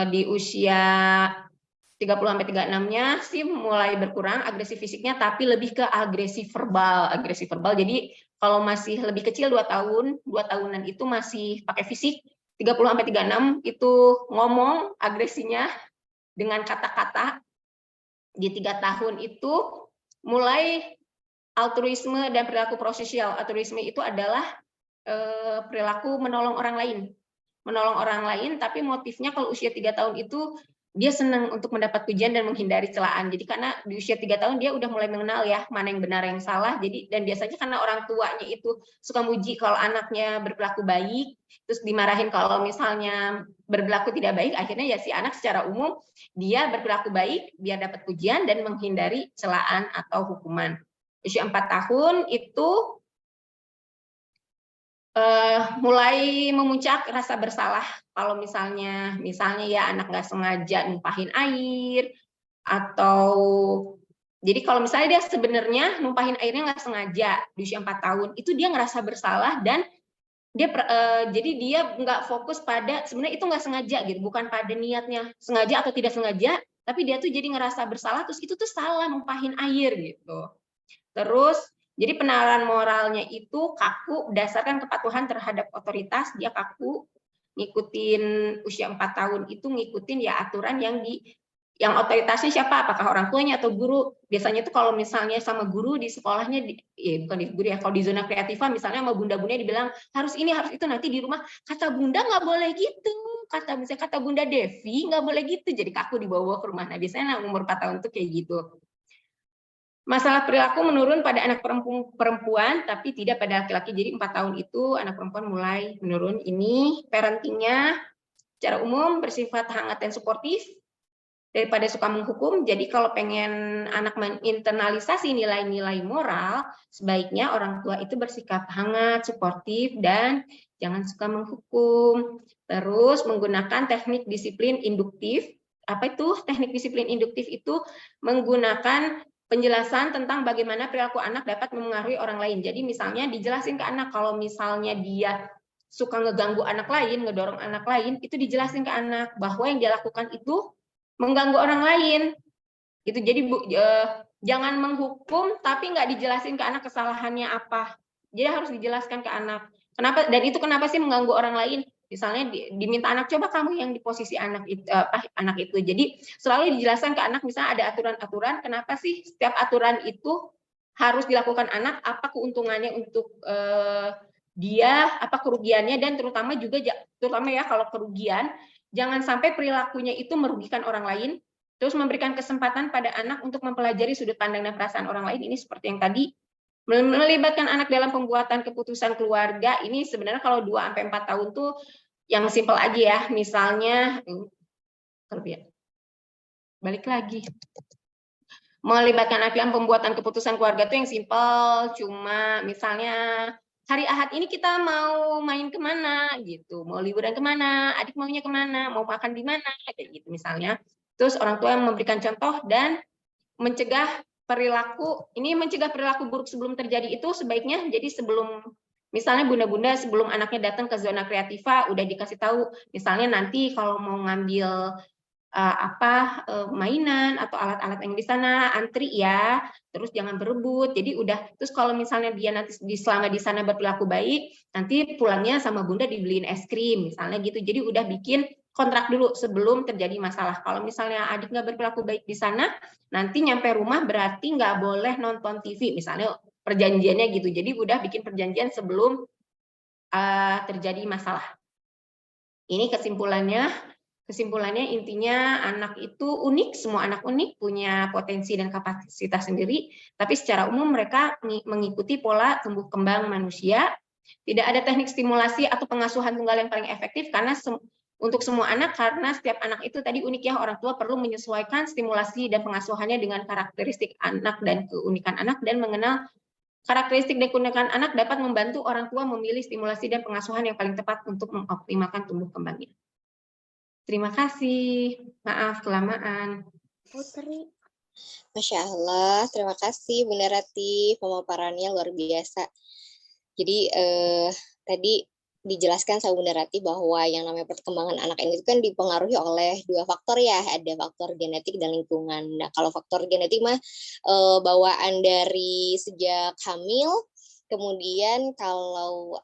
di usia 30 sampai 36-nya sih mulai berkurang agresi fisiknya, tapi lebih ke agresi verbal. Agresi verbal. Jadi kalau masih lebih kecil 2 tahun, 2 tahunan itu masih pakai fisik. 30 sampai 36 itu ngomong agresinya dengan kata-kata. Di 3 tahun itu mulai altruisme dan perilaku prososial. Altruisme itu adalah perilaku menolong orang lain. Menolong orang lain, tapi motifnya kalau usia 3 tahun itu dia senang untuk mendapat pujian dan menghindari celaan. Jadi karena di usia 3 tahun dia udah mulai mengenal ya mana yang benar yang salah. Jadi dan biasanya karena orang tuanya itu suka muji kalau anaknya berperilaku baik, terus dimarahin kalau misalnya berperilaku tidak baik, akhirnya ya si anak secara umum dia berperilaku baik biar dapat pujian dan menghindari celaan atau hukuman. Usia 4 tahun itu mulai memuncak rasa bersalah kalau misalnya ya anak nggak sengaja numpahin air atau jadi kalau misalnya dia sebenarnya numpahin airnya nggak sengaja di usia 4 tahun itu dia ngerasa bersalah dan dia jadi dia nggak fokus pada sebenarnya itu nggak sengaja gitu, bukan pada niatnya sengaja atau tidak sengaja, tapi dia tuh jadi ngerasa bersalah terus itu tuh salah numpahin air gitu. Terus jadi penalaran moralnya itu kaku berdasarkan kepatuhan terhadap otoritas, dia kaku ngikutin usia 4 tahun itu ngikutin ya aturan yang otoritasnya siapa, apakah orang tuanya atau guru. Biasanya itu kalau misalnya sama guru di sekolahnya bukan di guru ya, kalau di zona kreativa misalnya sama bunda-bunda dibilang harus ini harus itu, nanti di rumah kata bunda nggak boleh gitu, kata bunda Devi nggak boleh gitu, jadi kaku dibawa ke rumah. Nah biasanya umur 4 tahun tuh kayak gitu. Masalah perilaku menurun pada anak perempuan, tapi tidak pada laki-laki. Jadi 4 tahun itu anak perempuan mulai menurun. Ini parentingnya secara umum bersifat hangat dan suportif daripada suka menghukum. Jadi kalau pengen anak menginternalisasi nilai-nilai moral, sebaiknya orang tua itu bersikap hangat, suportif, dan jangan suka menghukum. Terus menggunakan teknik disiplin induktif. Apa itu teknik disiplin induktif? Itu menggunakan penjelasan tentang bagaimana perilaku anak dapat memengaruhi orang lain. Jadi misalnya dijelasin ke anak kalau misalnya dia suka ngeganggu anak lain, ngedorong anak lain, itu dijelasin ke anak bahwa yang dia lakukan itu mengganggu orang lain. Itu jadi jangan menghukum tapi nggak dijelasin ke anak kesalahannya apa. Jadi harus dijelaskan ke anak. Kenapa dan itu kenapa sih mengganggu orang lain? Misalnya diminta anak, coba kamu yang di posisi anak itu. Jadi selalu dijelaskan ke anak, misalnya ada aturan-aturan, kenapa sih setiap aturan itu harus dilakukan anak, apa keuntungannya untuk dia, apa kerugiannya, dan terutama ya kalau kerugian, jangan sampai perilakunya itu merugikan orang lain, terus memberikan kesempatan pada anak untuk mempelajari sudut pandang dan perasaan orang lain. Ini seperti yang tadi, melibatkan anak dalam pembuatan keputusan keluarga. Ini sebenarnya kalau 2-4 tahun tuh yang simpel aja ya, misalnya balik lagi melibatkan anak dalam pembuatan keputusan keluarga tuh yang simpel, cuma misalnya hari Ahad ini kita mau main kemana gitu, mau liburan kemana, adik maunya kemana, mau makan di mana, kayak gitu misalnya. Terus orang tua yang memberikan contoh dan mencegah perilaku buruk sebelum terjadi itu sebaiknya jadi sebelum, misalnya bunda-bunda sebelum anaknya datang ke zona kreativa udah dikasih tahu, misalnya nanti kalau mau ngambil mainan atau alat-alat yang di sana antri ya, terus jangan berebut. Jadi udah, terus kalau misalnya dia nanti selama di sana berperilaku baik, nanti pulangnya sama bunda dibeliin es krim misalnya gitu. Jadi udah bikin kontrak dulu sebelum terjadi masalah. Kalau misalnya adik nggak berperilaku baik di sana, nanti nyampe rumah berarti nggak boleh nonton TV misalnya, perjanjiannya gitu. Jadi udah bikin perjanjian sebelum terjadi masalah. Ini kesimpulannya. kesimpulannya intinya anak itu unik, semua anak unik, punya potensi dan kapasitas sendiri, tapi secara umum mereka mengikuti pola tumbuh kembang manusia. Tidak ada teknik stimulasi atau pengasuhan tunggal yang paling efektif karena untuk semua anak, karena setiap anak itu tadi unik ya, orang tua perlu menyesuaikan stimulasi dan pengasuhannya dengan karakteristik anak dan keunikan anak, dan mengenal karakteristik dan keunikan anak dapat membantu orang tua memilih stimulasi dan pengasuhan yang paling tepat untuk mengoptimalkan tumbuh kembangnya. Terima kasih. Maaf kelamaan. Putri. Masya Allah, terima kasih Bunda Rati, pemaparannya luar biasa. Jadi tadi dijelaskan sama Bunda Rati bahwa yang namanya perkembangan anak ini kan dipengaruhi oleh dua faktor ya, ada faktor genetik dan lingkungan. Nah, kalau faktor genetik mah bawaan dari sejak hamil, kemudian kalau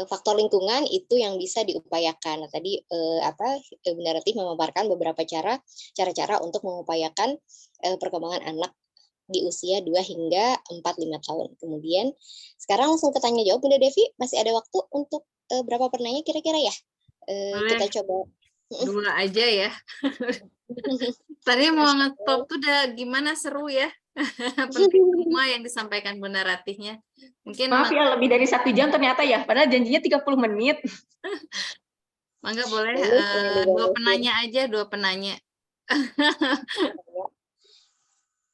faktor lingkungan itu yang bisa diupayakan. Nah, tadi Bunda Rati memaparkan beberapa cara-cara untuk mengupayakan perkembangan anak di usia 2 hingga 4-5 tahun. Kemudian sekarang langsung ke tanya jawab Bunda Devi, masih ada waktu untuk berapa penanya kira-kira ya? Kita coba 2 aja ya. Tadi mau nge-stop tuh udah gimana, seru ya. Penting semua yang disampaikan Bunda Ratihnya. Mungkin Maaf ya, lebih dari 1 jam ternyata ya, padahal janjinya 30 menit. Mangga boleh 2 penanya aja, 2 penanya.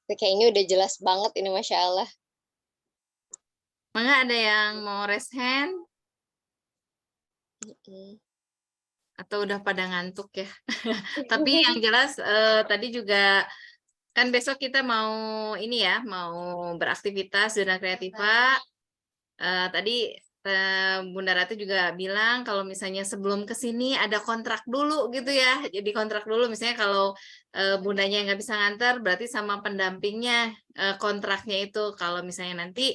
Kayaknya udah jelas banget ini, Masya Allah. Mangga ada yang mau raise hand? Atau udah pada ngantuk ya? Tapi yang jelas tadi juga kan besok kita mau ini ya, mau beraktivitas zona kreativa. Tadi Bunda Rati juga bilang kalau misalnya sebelum ke sini ada kontrak dulu gitu ya. Jadi kontrak dulu misalnya kalau bundanya nggak bisa nganter berarti sama pendampingnya kontraknya itu. Kalau misalnya nanti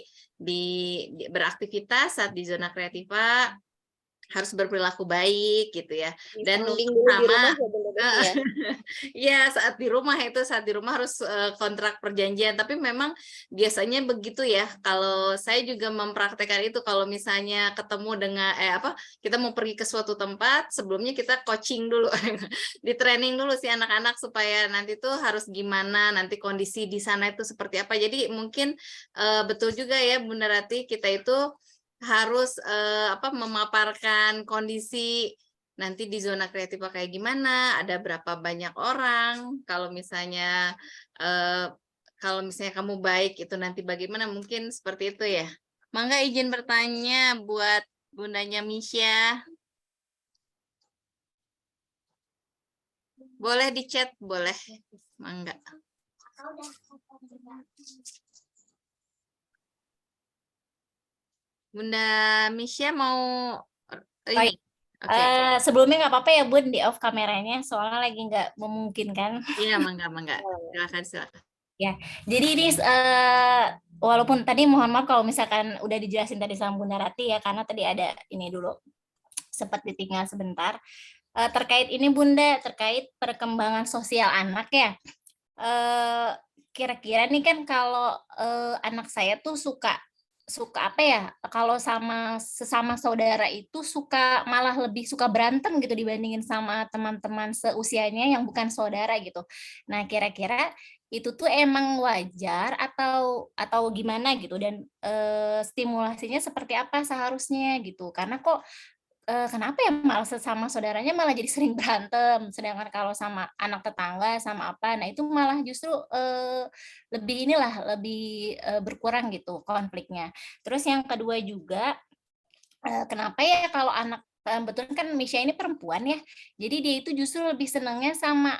beraktivitas saat di zona kreativa harus berperilaku baik gitu ya. Dan sama ya, saat di rumah harus kontrak perjanjian, tapi memang biasanya begitu ya. Kalau saya juga mempraktekkan itu, kalau misalnya ketemu dengan kita mau pergi ke suatu tempat, sebelumnya kita coaching dulu, di training dulu si anak-anak supaya nanti tuh harus gimana, nanti kondisi di sana itu seperti apa. Jadi mungkin betul juga ya Bunda Rati, kita itu harus memaparkan kondisi nanti di zona kreatif kayak gimana, ada berapa banyak orang, kalau misalnya kamu baik itu nanti bagaimana, mungkin seperti itu ya. Mangga izin bertanya buat Bundanya Misha. Boleh di chat, boleh. Mangga. Bunda Misha mau ini? Okay. Sebelumnya nggak apa-apa ya Bun di off kameranya, soalnya lagi nggak memungkinkan. Iya, mangga. Silakan. Ya, jadi ini walaupun tadi mohon maaf kalau misalkan udah dijelasin tadi sama Bunda Rati ya, karena tadi ada ini dulu sempat ditinggal sebentar. Terkait ini Bunda, terkait perkembangan sosial anak ya. Kira-kira nih kan kalau anak saya tuh suka apa ya, kalau sesama saudara itu malah lebih suka berantem gitu dibandingin sama teman-teman seusianya yang bukan saudara gitu. Nah, kira-kira itu tuh emang wajar atau gimana gitu, dan stimulasinya seperti apa seharusnya gitu. Karena kok kenapa ya malah sesama saudaranya malah jadi sering berantem, sedangkan kalau sama anak tetangga sama apa, nah itu malah justru lebih berkurang gitu konfliknya. Terus yang kedua juga, kenapa ya kalau anak, kebetulan kan Misha ini perempuan ya, jadi dia itu justru lebih senangnya sama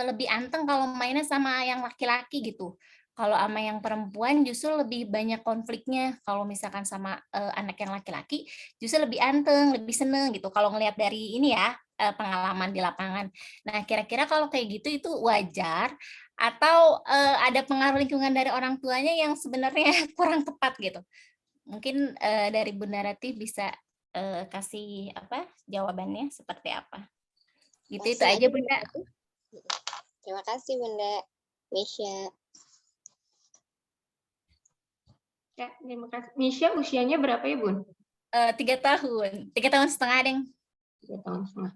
lebih anteng kalau mainnya sama yang laki-laki gitu. Kalau sama yang perempuan justru lebih banyak konfliknya. Kalau misalkan sama anak yang laki-laki justru lebih anteng, lebih seneng gitu. Kalau ngelihat dari ini ya, pengalaman di lapangan. Nah, kira-kira kalau kayak gitu itu wajar atau ada pengaruh lingkungan dari orang tuanya yang sebenarnya kurang tepat gitu? Mungkin dari Bunda Rati bisa kasih jawabannya seperti apa? Itu aja Bunda. Terima kasih Bunda Misha. Ya, terima kasih. Misha usianya berapa ya Bun? 3 tahun, 3 tahun setengah deng. 3 tahun setengah.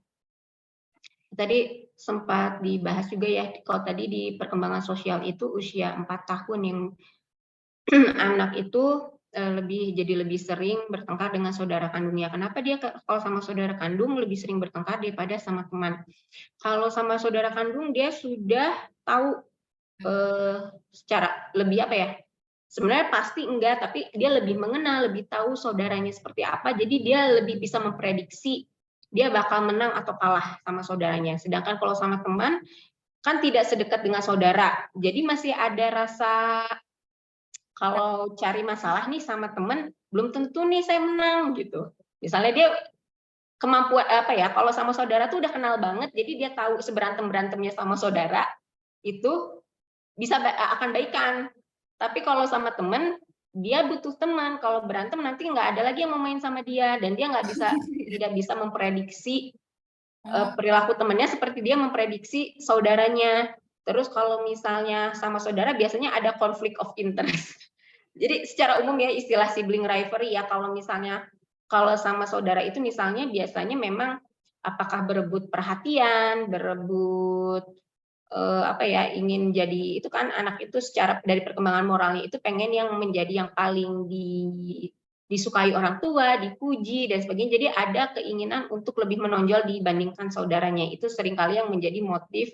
tadi sempat dibahas juga ya, kalau tadi di perkembangan sosial itu usia 4 tahun yang anak itu jadi lebih sering bertengkar dengan saudara kandungnya. Kenapa dia kalau sama saudara kandung lebih sering bertengkar daripada sama teman? Kalau sama saudara kandung dia sudah tahu secara lebih apa ya? Sebenarnya pasti enggak, tapi dia lebih mengenal, lebih tahu saudaranya seperti apa. Jadi dia lebih bisa memprediksi dia bakal menang atau kalah sama saudaranya. Sedangkan kalau sama teman kan tidak sedekat dengan saudara. Jadi masih ada rasa kalau cari masalah nih sama temen, belum tentu nih saya menang gitu. Misalnya dia kemampuan apa ya, kalau sama saudara tuh udah kenal banget, jadi dia tahu seberantem-berantemnya sama saudara, itu bisa akan baikan. Tapi kalau sama temen, dia butuh teman. Kalau berantem nanti nggak ada lagi yang mau main sama dia, dan dia tidak bisa memprediksi perilaku temennya seperti dia memprediksi saudaranya. Terus kalau misalnya sama saudara biasanya ada konflik of interest. Jadi secara umum ya istilah sibling rivalry ya, kalau misalnya kalau sama saudara itu misalnya biasanya memang apakah berebut perhatian, berebut apa ya, ingin jadi itu kan anak itu secara dari perkembangan moralnya itu pengen yang menjadi yang paling disukai orang tua, dipuji dan sebagainya. Jadi ada keinginan untuk lebih menonjol dibandingkan saudaranya. Itu seringkali yang menjadi motif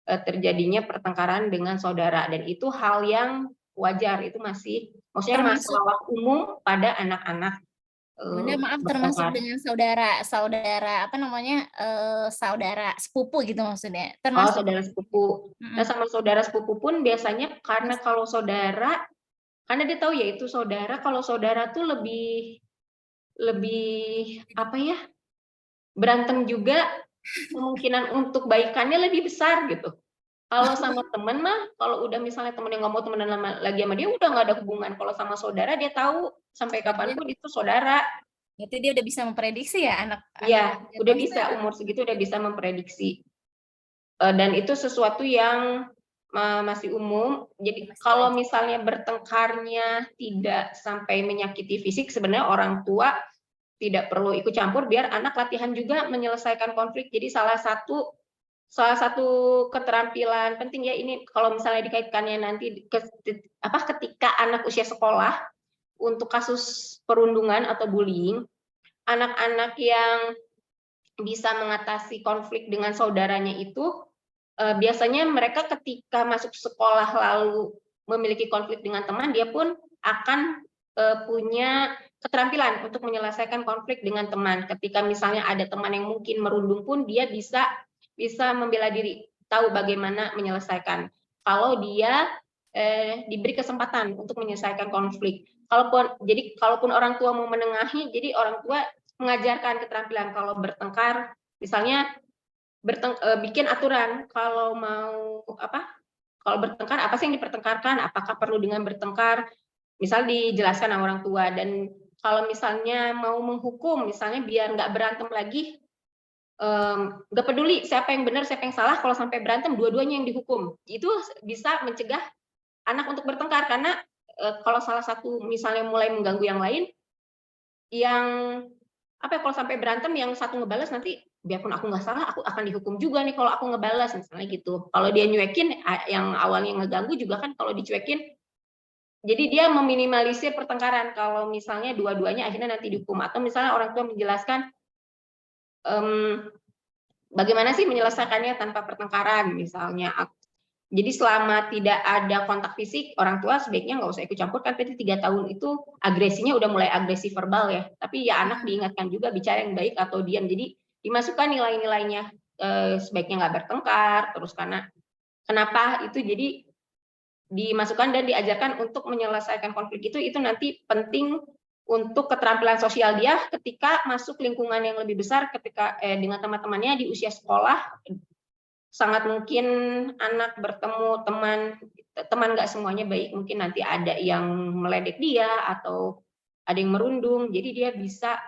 terjadinya pertengkaran dengan saudara, dan itu hal yang wajar, itu maksudnya masalah umum pada anak-anak. Bunda maaf, termasuk dengan saudara apa namanya, saudara sepupu gitu maksudnya? Termasuk. Saudara sepupu. Nah, sama saudara sepupu pun biasanya karena kalau saudara, karena dia tahu ya itu saudara, kalau saudara tuh lebih apa ya, berantem juga kemungkinan untuk baikannya lebih besar gitu. Kalau sama teman mah, kalau udah misalnya temen yang nggak mau temenan lagi sama dia, udah nggak ada hubungan. Kalau sama saudara dia tahu sampai kapanpun itu saudara. Berarti dia udah bisa memprediksi ya anak? Iya, udah bisa, umur segitu udah bisa memprediksi. Dan itu sesuatu yang masih umum. Jadi kalau misalnya bertengkarnya tidak sampai menyakiti fisik, sebenarnya orang tua tidak perlu ikut campur, biar anak latihan juga menyelesaikan konflik. Jadi salah satu keterampilan penting ya ini, kalau misalnya dikaitkannya nanti ketika anak usia sekolah untuk kasus perundungan atau bullying, anak-anak yang bisa mengatasi konflik dengan saudaranya itu biasanya mereka ketika masuk sekolah lalu memiliki konflik dengan teman, dia pun akan punya keterampilan untuk menyelesaikan konflik dengan teman. Ketika misalnya ada teman yang mungkin merundung pun dia bisa membela diri, tahu bagaimana menyelesaikan. Kalau dia diberi kesempatan untuk menyelesaikan konflik. Kalaupun orang tua mau menengahi, jadi orang tua mengajarkan keterampilan kalau bertengkar, misalnya bikin aturan kalau bertengkar apa sih yang dipertengkarkan, apakah perlu dengan bertengkar, misal dijelaskan sama orang tua. Dan kalau misalnya mau menghukum, misalnya biar nggak berantem lagi, nggak peduli siapa yang benar siapa yang salah, kalau sampai berantem dua-duanya yang dihukum, itu bisa mencegah anak untuk bertengkar. Karena kalau salah satu misalnya mulai mengganggu yang lain, kalau sampai berantem yang satu ngebalas, nanti biarpun aku nggak salah, aku akan dihukum juga nih kalau aku ngebalas, misalnya gitu. Kalau dia nyuekin, yang awalnya ngeganggu juga kan kalau dicuekin, jadi dia meminimalisir pertengkaran kalau misalnya dua-duanya akhirnya nanti dihukum. Atau misalnya orang tua menjelaskan bagaimana sih menyelesaikannya tanpa pertengkaran misalnya. Jadi selama tidak ada kontak fisik, orang tua sebaiknya nggak usah ikut campur, kan tadi 3 tahun itu agresinya udah mulai agresi verbal ya. Tapi ya anak diingatkan juga bicara yang baik atau diam. Jadi dimasukkan nilai-nilainya, sebaiknya nggak bertengkar, terus kenapa itu, jadi dimasukkan dan diajarkan untuk menyelesaikan konflik itu nanti penting untuk keterampilan sosial dia ketika masuk lingkungan yang lebih besar, ketika dengan teman-temannya di usia sekolah. Sangat mungkin anak bertemu teman nggak semuanya baik, mungkin nanti ada yang meledek dia atau ada yang merundung, jadi dia bisa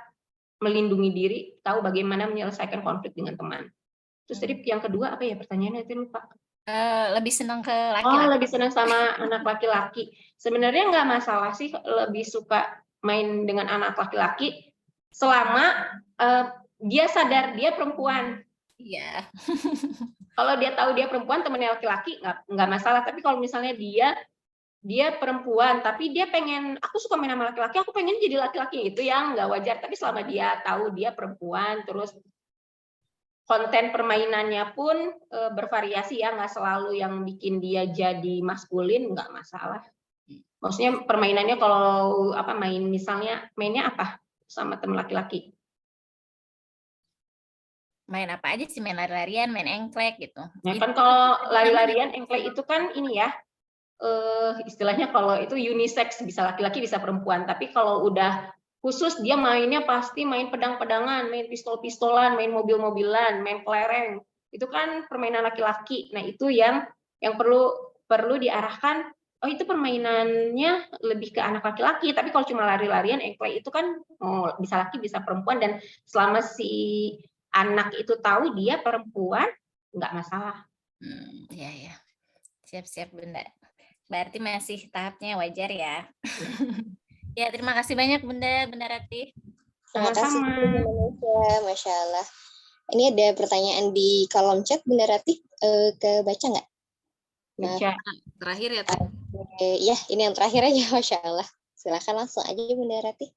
melindungi diri, tahu bagaimana menyelesaikan konflik dengan teman. Terus tadi yang kedua apa ya pertanyaannya, itu lupa. Lebih senang ke laki-laki. Lebih senang sama anak laki-laki. Sebenarnya nggak masalah sih, lebih suka main dengan anak laki-laki selama dia sadar dia perempuan. Iya. Kalau dia tahu dia perempuan, temennya laki-laki, nggak masalah. Tapi kalau misalnya dia perempuan, tapi dia pengen, aku suka main sama laki-laki, aku pengen jadi laki-laki, itu yang nggak wajar. Tapi selama dia tahu dia perempuan, terus konten permainannya pun bervariasi ya, nggak selalu yang bikin dia jadi maskulin, nggak masalah. Maksudnya permainannya kalau apa mainnya apa sama teman laki-laki? Main apa aja sih, main lari-larian, main engklek gitu. Ya kan kalau lari-larian, engklek itu kan ini ya, istilahnya kalau itu unisex, bisa laki-laki bisa perempuan. Tapi kalau udah khusus dia mainnya pasti main pedang-pedangan, main pistol-pistolan, main mobil-mobilan, main kelereng. Itu kan permainan laki-laki. Nah, itu yang perlu diarahkan, oh itu permainannya lebih ke anak laki-laki. Tapi kalau cuma lari-larian, engklek itu kan bisa laki bisa perempuan, dan selama si anak itu tahu dia perempuan, nggak masalah. Ya ya. Siap-siap Bunda. Berarti masih tahapnya wajar ya. Ya, terima kasih banyak Bunda Ratih. Terima kasih Sama-sama. Indonesia, Masya Allah. Ini ada pertanyaan di kolom chat, Bunda Ratih, kebaca nggak? Baca. Terakhir ya, Teh. Ya, ini yang terakhir aja, Masya Allah. Silakan langsung aja Bunda Ratih.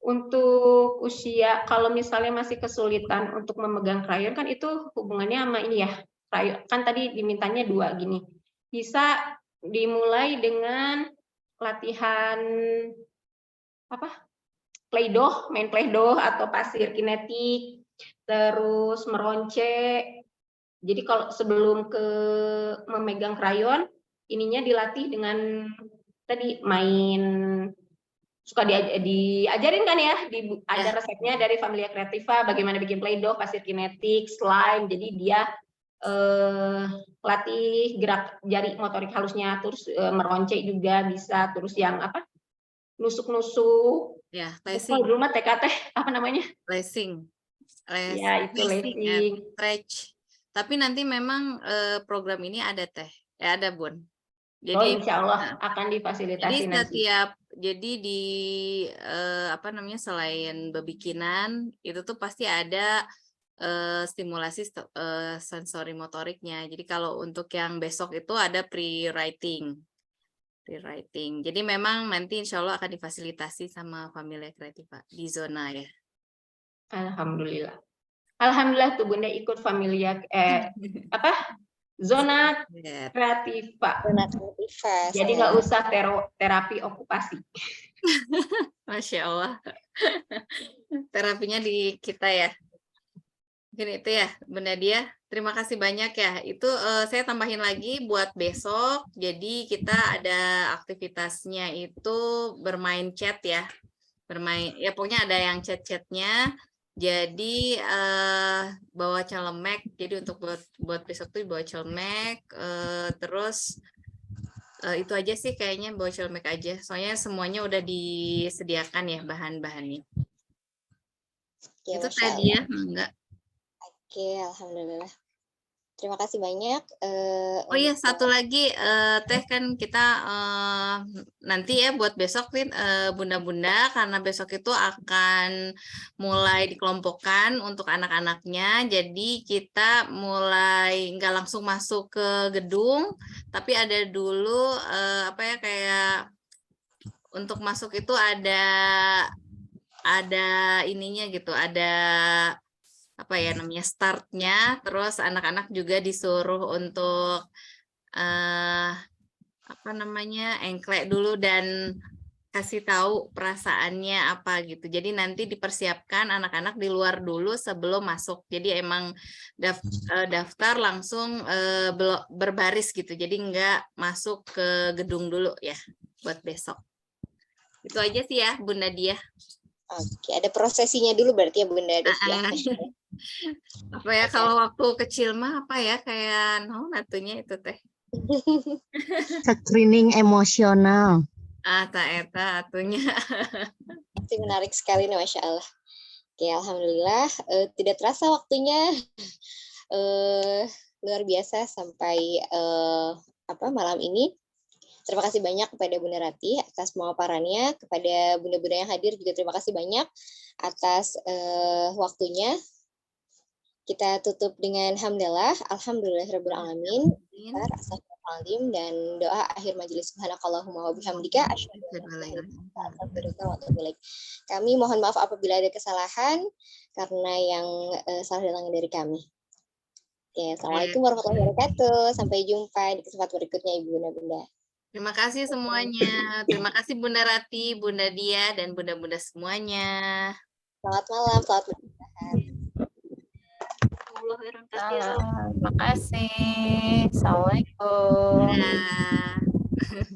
Untuk usia, kalau misalnya masih kesulitan untuk memegang krayon, kan itu hubungannya sama ini ya, krayon. Kan tadi dimintanya 2 gini. Bisa dimulai dengan latihan Play-Doh, main Play-Doh atau pasir kinetik, terus meronce. Jadi kalau sebelum ke memegang krayon, ininya dilatih dengan tadi main, suka diajarin kan ya, ada resepnya dari Familia Creativa, bagaimana bikin Play-Doh, pasir kinetik, slime. Jadi dia latih gerak jari motorik halusnya, terus meronce juga bisa, terus yang nusuk-nusuk. Ya, Kalau lacing. di rumah TKT apa namanya? Lacing. Ya, itu lacing. Stretch. Tapi nanti memang program ini ada Teh. Ya, ada Bun. Jadi, Jadi insya Allah akan difasilitasi nanti. Jadi di selain bebikinan itu tuh pasti ada stimulasi sensori motoriknya. Jadi kalau untuk yang besok itu ada pre-writing. Jadi memang nanti insya Allah akan difasilitasi sama Familia Creativa di zona ya. Alhamdulillah. Alhamdulillah tuh Bunda ikut Familia zona Creativa. Zona Creativa. Jadi nggak usah terapi okupasi. Masya Allah. Terapinya di kita ya. Mungkin itu ya, Bunda Dia. Terima kasih banyak ya. Itu saya tambahin lagi buat besok. Jadi kita ada aktivitasnya itu bermain chat ya. Pokoknya ada yang chat-chatnya. Jadi bawa celemek. Jadi untuk buat besok tuh bawa celemek. Terus itu aja sih kayaknya, bawa celemek aja. Soalnya semuanya udah disediakan ya bahan-bahannya. Ya, itu tadi ya, enggak. Oke, alhamdulillah. Terima kasih banyak. Oh iya, satu lagi Teh, kan kita nanti ya buat besok nih bunda-bunda, karena besok itu akan mulai dikelompokkan untuk anak-anaknya. Jadi kita mulai nggak langsung masuk ke gedung, tapi ada dulu kayak untuk masuk itu ada ininya gitu, ada startnya. Terus anak-anak juga disuruh untuk engklek dulu dan kasih tahu perasaannya apa gitu. Jadi nanti dipersiapkan anak-anak di luar dulu sebelum masuk. Jadi emang daftar langsung berbaris gitu. Jadi nggak masuk ke gedung dulu ya buat besok. Itu aja sih ya Bunda Dia. Oke, ada prosesinya dulu berarti ya Bunda Devi. Kalau waktu kecil mah kayak natunya itu Teh. Screening emosional. Eta atunya. Itu menarik sekali nih, Masya Allah. Oke, alhamdulillah. Tidak terasa waktunya luar biasa sampai malam ini. Terima kasih banyak kepada Bunda Ratih atas pemaparannya, kepada bunda-bunda yang hadir juga terima kasih banyak atas waktunya. Kita tutup dengan hamdalah, alhamdulillahirabbil alamin, astagfirullahaladzim, dan doa akhir majelis subhanakallahumma wa bihamdika asyhadu an la ilaha illa anta astaghfiruka wa atubu ilaik. Kami mohon maaf apabila ada kesalahan karena yang salah datang dari kami. Oke, assalamualaikum warahmatullahi wabarakatuh. Sampai jumpa di kesempatan berikutnya Ibu Bunda. Terima kasih semuanya. Terima kasih Bunda Rati, Bunda Dia, dan bunda-bunda semuanya. Selamat malam, selamat beristirahat. Terima kasih. Assalamualaikum. Dadah.